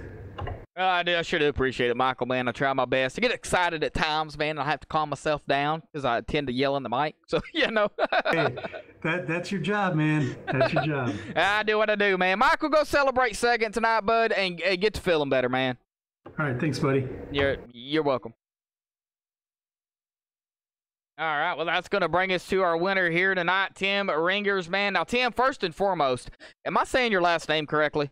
I sure do appreciate it, Michael, man. I try my best. I get excited at times, man. I have to calm myself down because I tend to yell in the mic. So, Hey, that's your job, man. That's your job. I do what I do, man. Michael, go celebrate second tonight, bud, and get to feeling better, man. All right. Thanks, buddy. You're welcome. All right, well, that's going to bring us to our winner here tonight, Tim Ringers, man. Now, Tim, first and foremost, am I saying your last name correctly?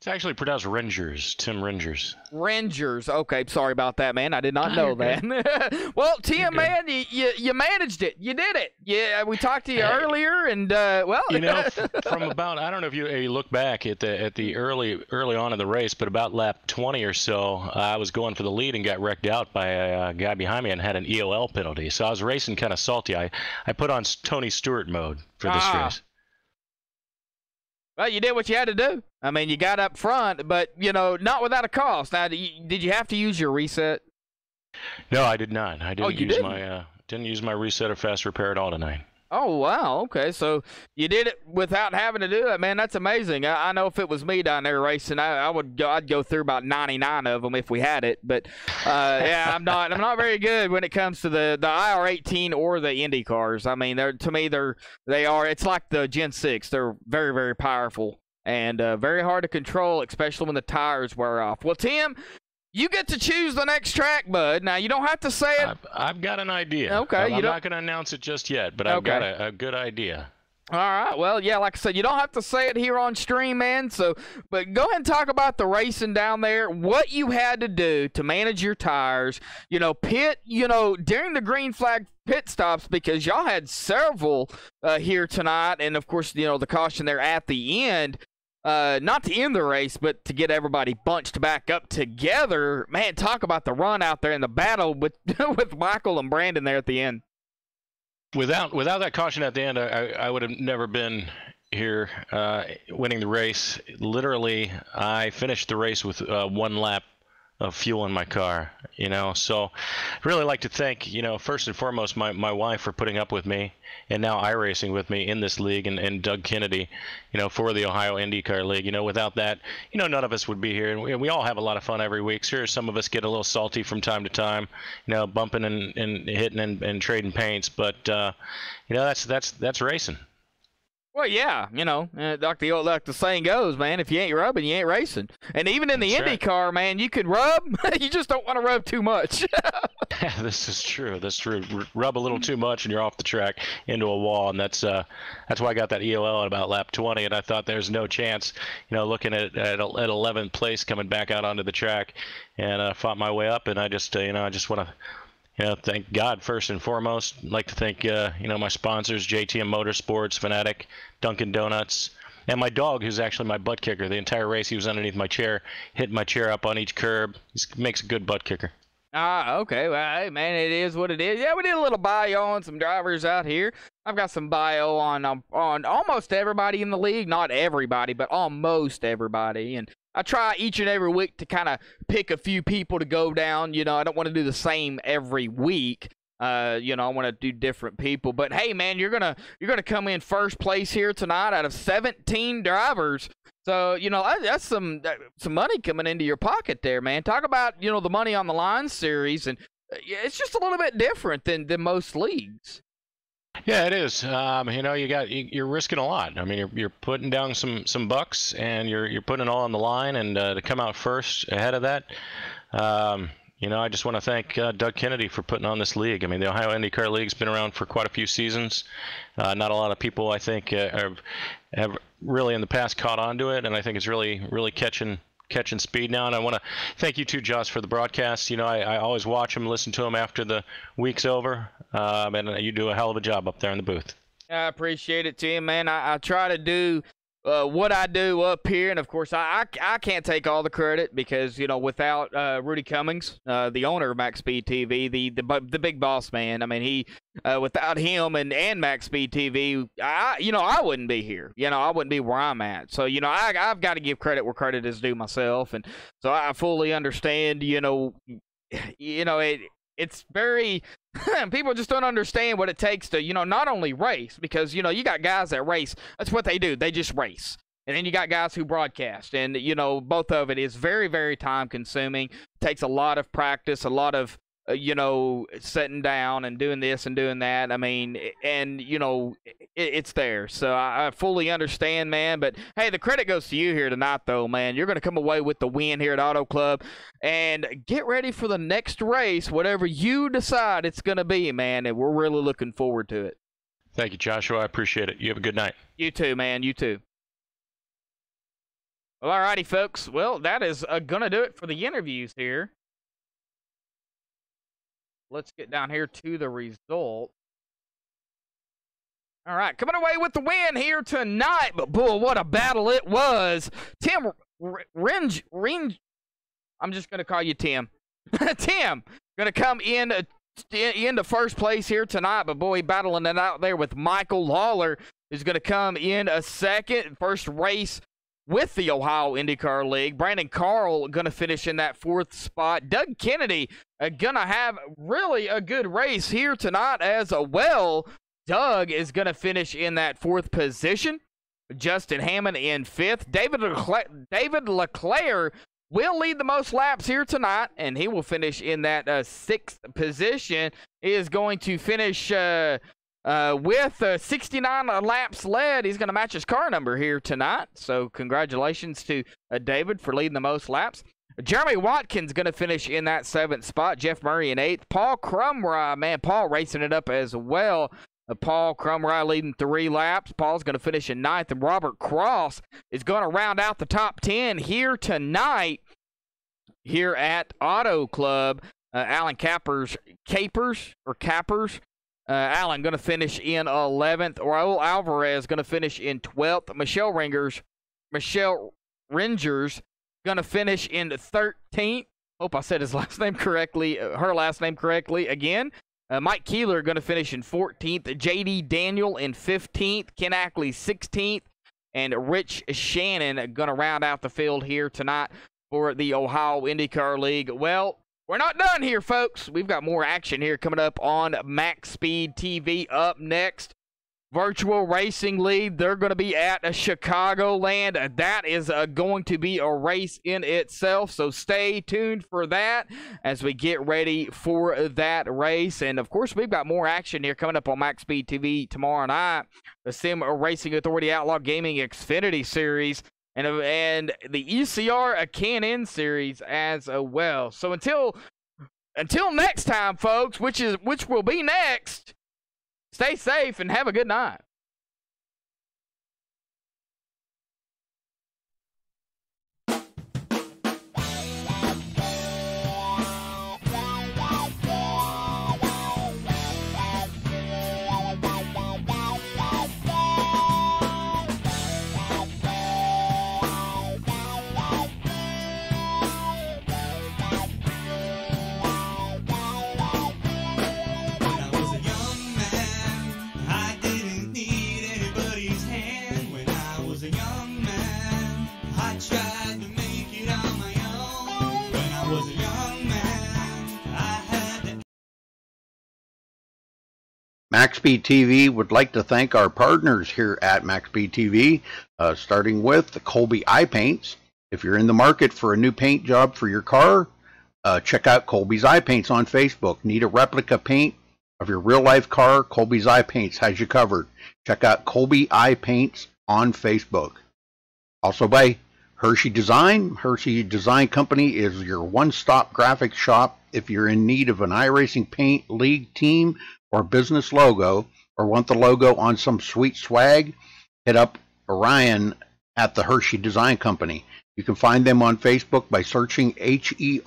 It's actually pronounced Ringers, Tim Ringers. Ringers. Okay, sorry about that, man. I did not know that. Well, Tim, man, you managed it. You did it. Yeah, we talked to you earlier, and well, from about, I don't know if you look back at the early on in the race, but about lap 20 or so, I was going for the lead and got wrecked out by a guy behind me and had an EOL penalty. So I was racing kind of salty. I put on Tony Stewart mode for this race. Well, you did what you had to do. I mean, you got up front, but, not without a cost. Now, did you have to use your reset? No, I did not. I didn't use my reset or fast repair at all tonight. Oh, wow. Okay, so you did it without having to do it, man. That's amazing. I know if it was me down there racing, I'd go through about 99 of them if we had it. But yeah, I'm not very good when it comes to the IR18 or the Indy cars. I mean, they are. It's like the Gen 6. They're very, very powerful and very hard to control, especially when the tires wear off. Well, Tim, you get to choose the next track, bud. Now, you don't have to say it. I've got an idea. Okay. I'm not going to announce it just yet, but I've got a good idea. All right. Well, yeah, like I said, you don't have to say it here on stream, man. But go ahead and talk about the racing down there, what you had to do to manage your tires, pit, during the green flag pit stops, because y'all had several here tonight. And, of course, the caution there at the end. Not to end the race, but to get everybody bunched back up together. Man, talk about the run out there and the battle with Michael and Brandon there at the end. Without that caution at the end, I would have never been here winning the race. Literally, I finished the race with 1 lap of fuel in my car, so I'd really like to thank, first and foremost, my wife for putting up with me and now iRacing with me in this league, and Doug Kennedy, for the Ohio IndyCar League. Without that, none of us would be here, and we all have a lot of fun every week. Sure, some of us get a little salty from time to time, bumping and hitting and trading paints, but that's racing. Well, yeah, like the saying goes, man, if you ain't rubbing, you ain't racing. And even in the IndyCar, man, you can rub, you just don't want to rub too much. This is true. That's true. Rub a little too much and you're off the track into a wall, and that's why I got that EOL at about lap 20, and I thought there's no chance, looking at 11th place coming back out onto the track, and fought my way up, and I just want to thank God first and foremost. I'd like to thank, my sponsors, JTM Motorsports, Fanatic, Dunkin' Donuts, and my dog, who's actually my butt kicker. The entire race, he was underneath my chair, hitting my chair up on each curb. He makes a good butt kicker. Okay. Well, hey, man, it is what it is. Yeah, we did a little bio on some drivers out here. I've got some bio on almost everybody in the league. Not everybody, but almost everybody. And I try each and every week to kind of pick a few people to go down. I don't want to do the same every week. You know, I want to do different people. But hey, man, you're gonna come in first place here tonight out of 17 drivers. So, you know, that's some money coming into your pocket there, man. Talk about, you know, the money on the line series, and it's just a little bit different than most leagues. Yeah, it is. You know, you're risking a lot. I mean, you're putting down some bucks, and you're putting it all on the line, and to come out first ahead of that. You know, I just want to thank Doug Kennedy for putting on this league. I mean, the Ohio IndyCar League's been around for quite a few seasons. Not a lot of people, I think, have really in the past caught on to it, and I think it's really catching speed now. And I want to thank you too, Josh, for the broadcast. You know, I always watch them, listen to them after the week's over, and you do a hell of a job up there in the booth. I appreciate it, Tim, man. I try to do what I do up here, and of course I can't take all the credit because, you know, without Rudy Cummings, the owner of MaxSpeedTV, the big boss man, I mean, he without him and MaxSpeedTV, I wouldn't be here. You know, I wouldn't be where I'm at. So, you know, I've got to give credit where credit is due myself, and so I fully understand. You know, it's very people just don't understand what it takes to, you know, not only race, because, you know, you got guys that race. That's what they do. They just race. And then you got guys who broadcast. And, you know, both of it is very, very time consuming. Takes a lot of practice, a lot of, you know, sitting down and doing this and doing that. I mean, and, you know, it's there. So I fully understand, man. But, hey, the credit goes to you here tonight, though, man. You're going to come away with the win here at Auto Club. And get ready for the next race, whatever you decide it's going to be, man. And we're really looking forward to it. Thank you, Joshua. I appreciate it. You have a good night. You too, man. You too. Well, all righty, folks. Well, that is going to do it for the interviews here. Let's get down here to the result. All right, coming away with the win here tonight. But, boy, what a battle it was. Tim Ringe, I'm just going to call you Tim. Tim, going to come into first place here tonight. But, boy, battling it out there with Michael Lawler, who's going to come in a second. First race with the Ohio IndyCar League. Brandon Carl going to finish in that fourth spot. Doug Kennedy going to have really a good race here tonight as well. Doug is going to finish in that fourth position. Justin Hammond in fifth. David Leclerc will lead the most laps here tonight, and he will finish in that sixth position. He is going to finish with 69 laps led. He's going to match his car number here tonight. So congratulations to David for leading the most laps. Jeremy Watkins going to finish in that seventh spot. Jeff Murray in eighth. Paul Crumry, man, Paul racing it up as well. Paul Crumry leading 3 laps. Paul's going to finish in ninth. And Robert Cross is going to round out the top 10 here tonight here at Auto Club. Alan Capers. Allen going to finish in 11th. Raul Alvarez going to finish in 12th. Michelle Ringers going to finish in 13th. Hope I said his last name correctly. Her last name correctly again. Mike Keeler going to finish in 14th. J.D. Daniel in 15th. Ken Ackley 16th. And Rich Shannon going to round out the field here tonight for the Ohio IndyCar League. Well, we're not done here, folks. We've got more action here coming up on MaxSpeedTV. Up next, Virtual Racing League. They're going to be at Chicagoland. That is going to be a race in itself, so stay tuned for that as we get ready for that race. And, of course, we've got more action here coming up on MaxSpeedTV tomorrow night. The Sim Racing Authority Outlaw Gaming Xfinity Series. And the ECR Can-In series as well. So until next time, folks, which will be next, stay safe and have a good night. I didn't need MaxSpeedTV would like to thank our partners here at MaxSpeedTV, starting with the Colby Eye Paints. If you're in the market for a new paint job for your car, check out Colby's Eye Paints on Facebook. Need a replica paint of your real-life car? Colby's Eye Paints has you covered. Check out Colby Eye Paints on Facebook. Also by Hershey Design. Hershey Design Company is your one-stop graphics shop if you're in need of an iRacing paint, league, team, or business logo, or want the logo on some sweet swag. Hit up Orion at the Hershey Design Company. You can find them on Facebook by searching HERSHY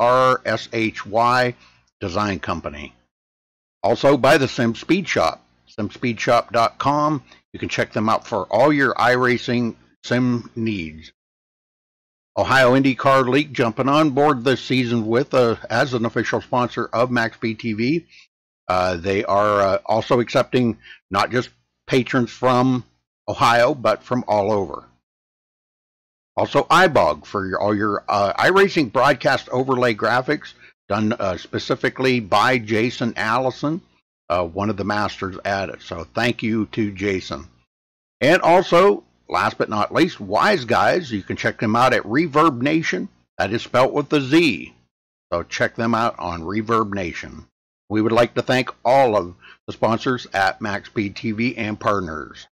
Design Company. Also by the Sim Speed Shop, SimSpeedShop.com. You can check them out for all your iRacing sim needs. Ohio IndyCar League jumping on board this season with as an official sponsor of MaxSpeedTV. They are also accepting not just patrons from Ohio, but from all over. Also, iBog for all your iRacing broadcast overlay graphics done specifically by Jason Allison, one of the masters at it. So thank you to Jason. And also, last but not least, Wise Guys. You can check them out at Reverb Nation. That is spelt with a Z. So check them out on Reverb Nation. We would like to thank all of the sponsors at MaxSpeedTV and partners.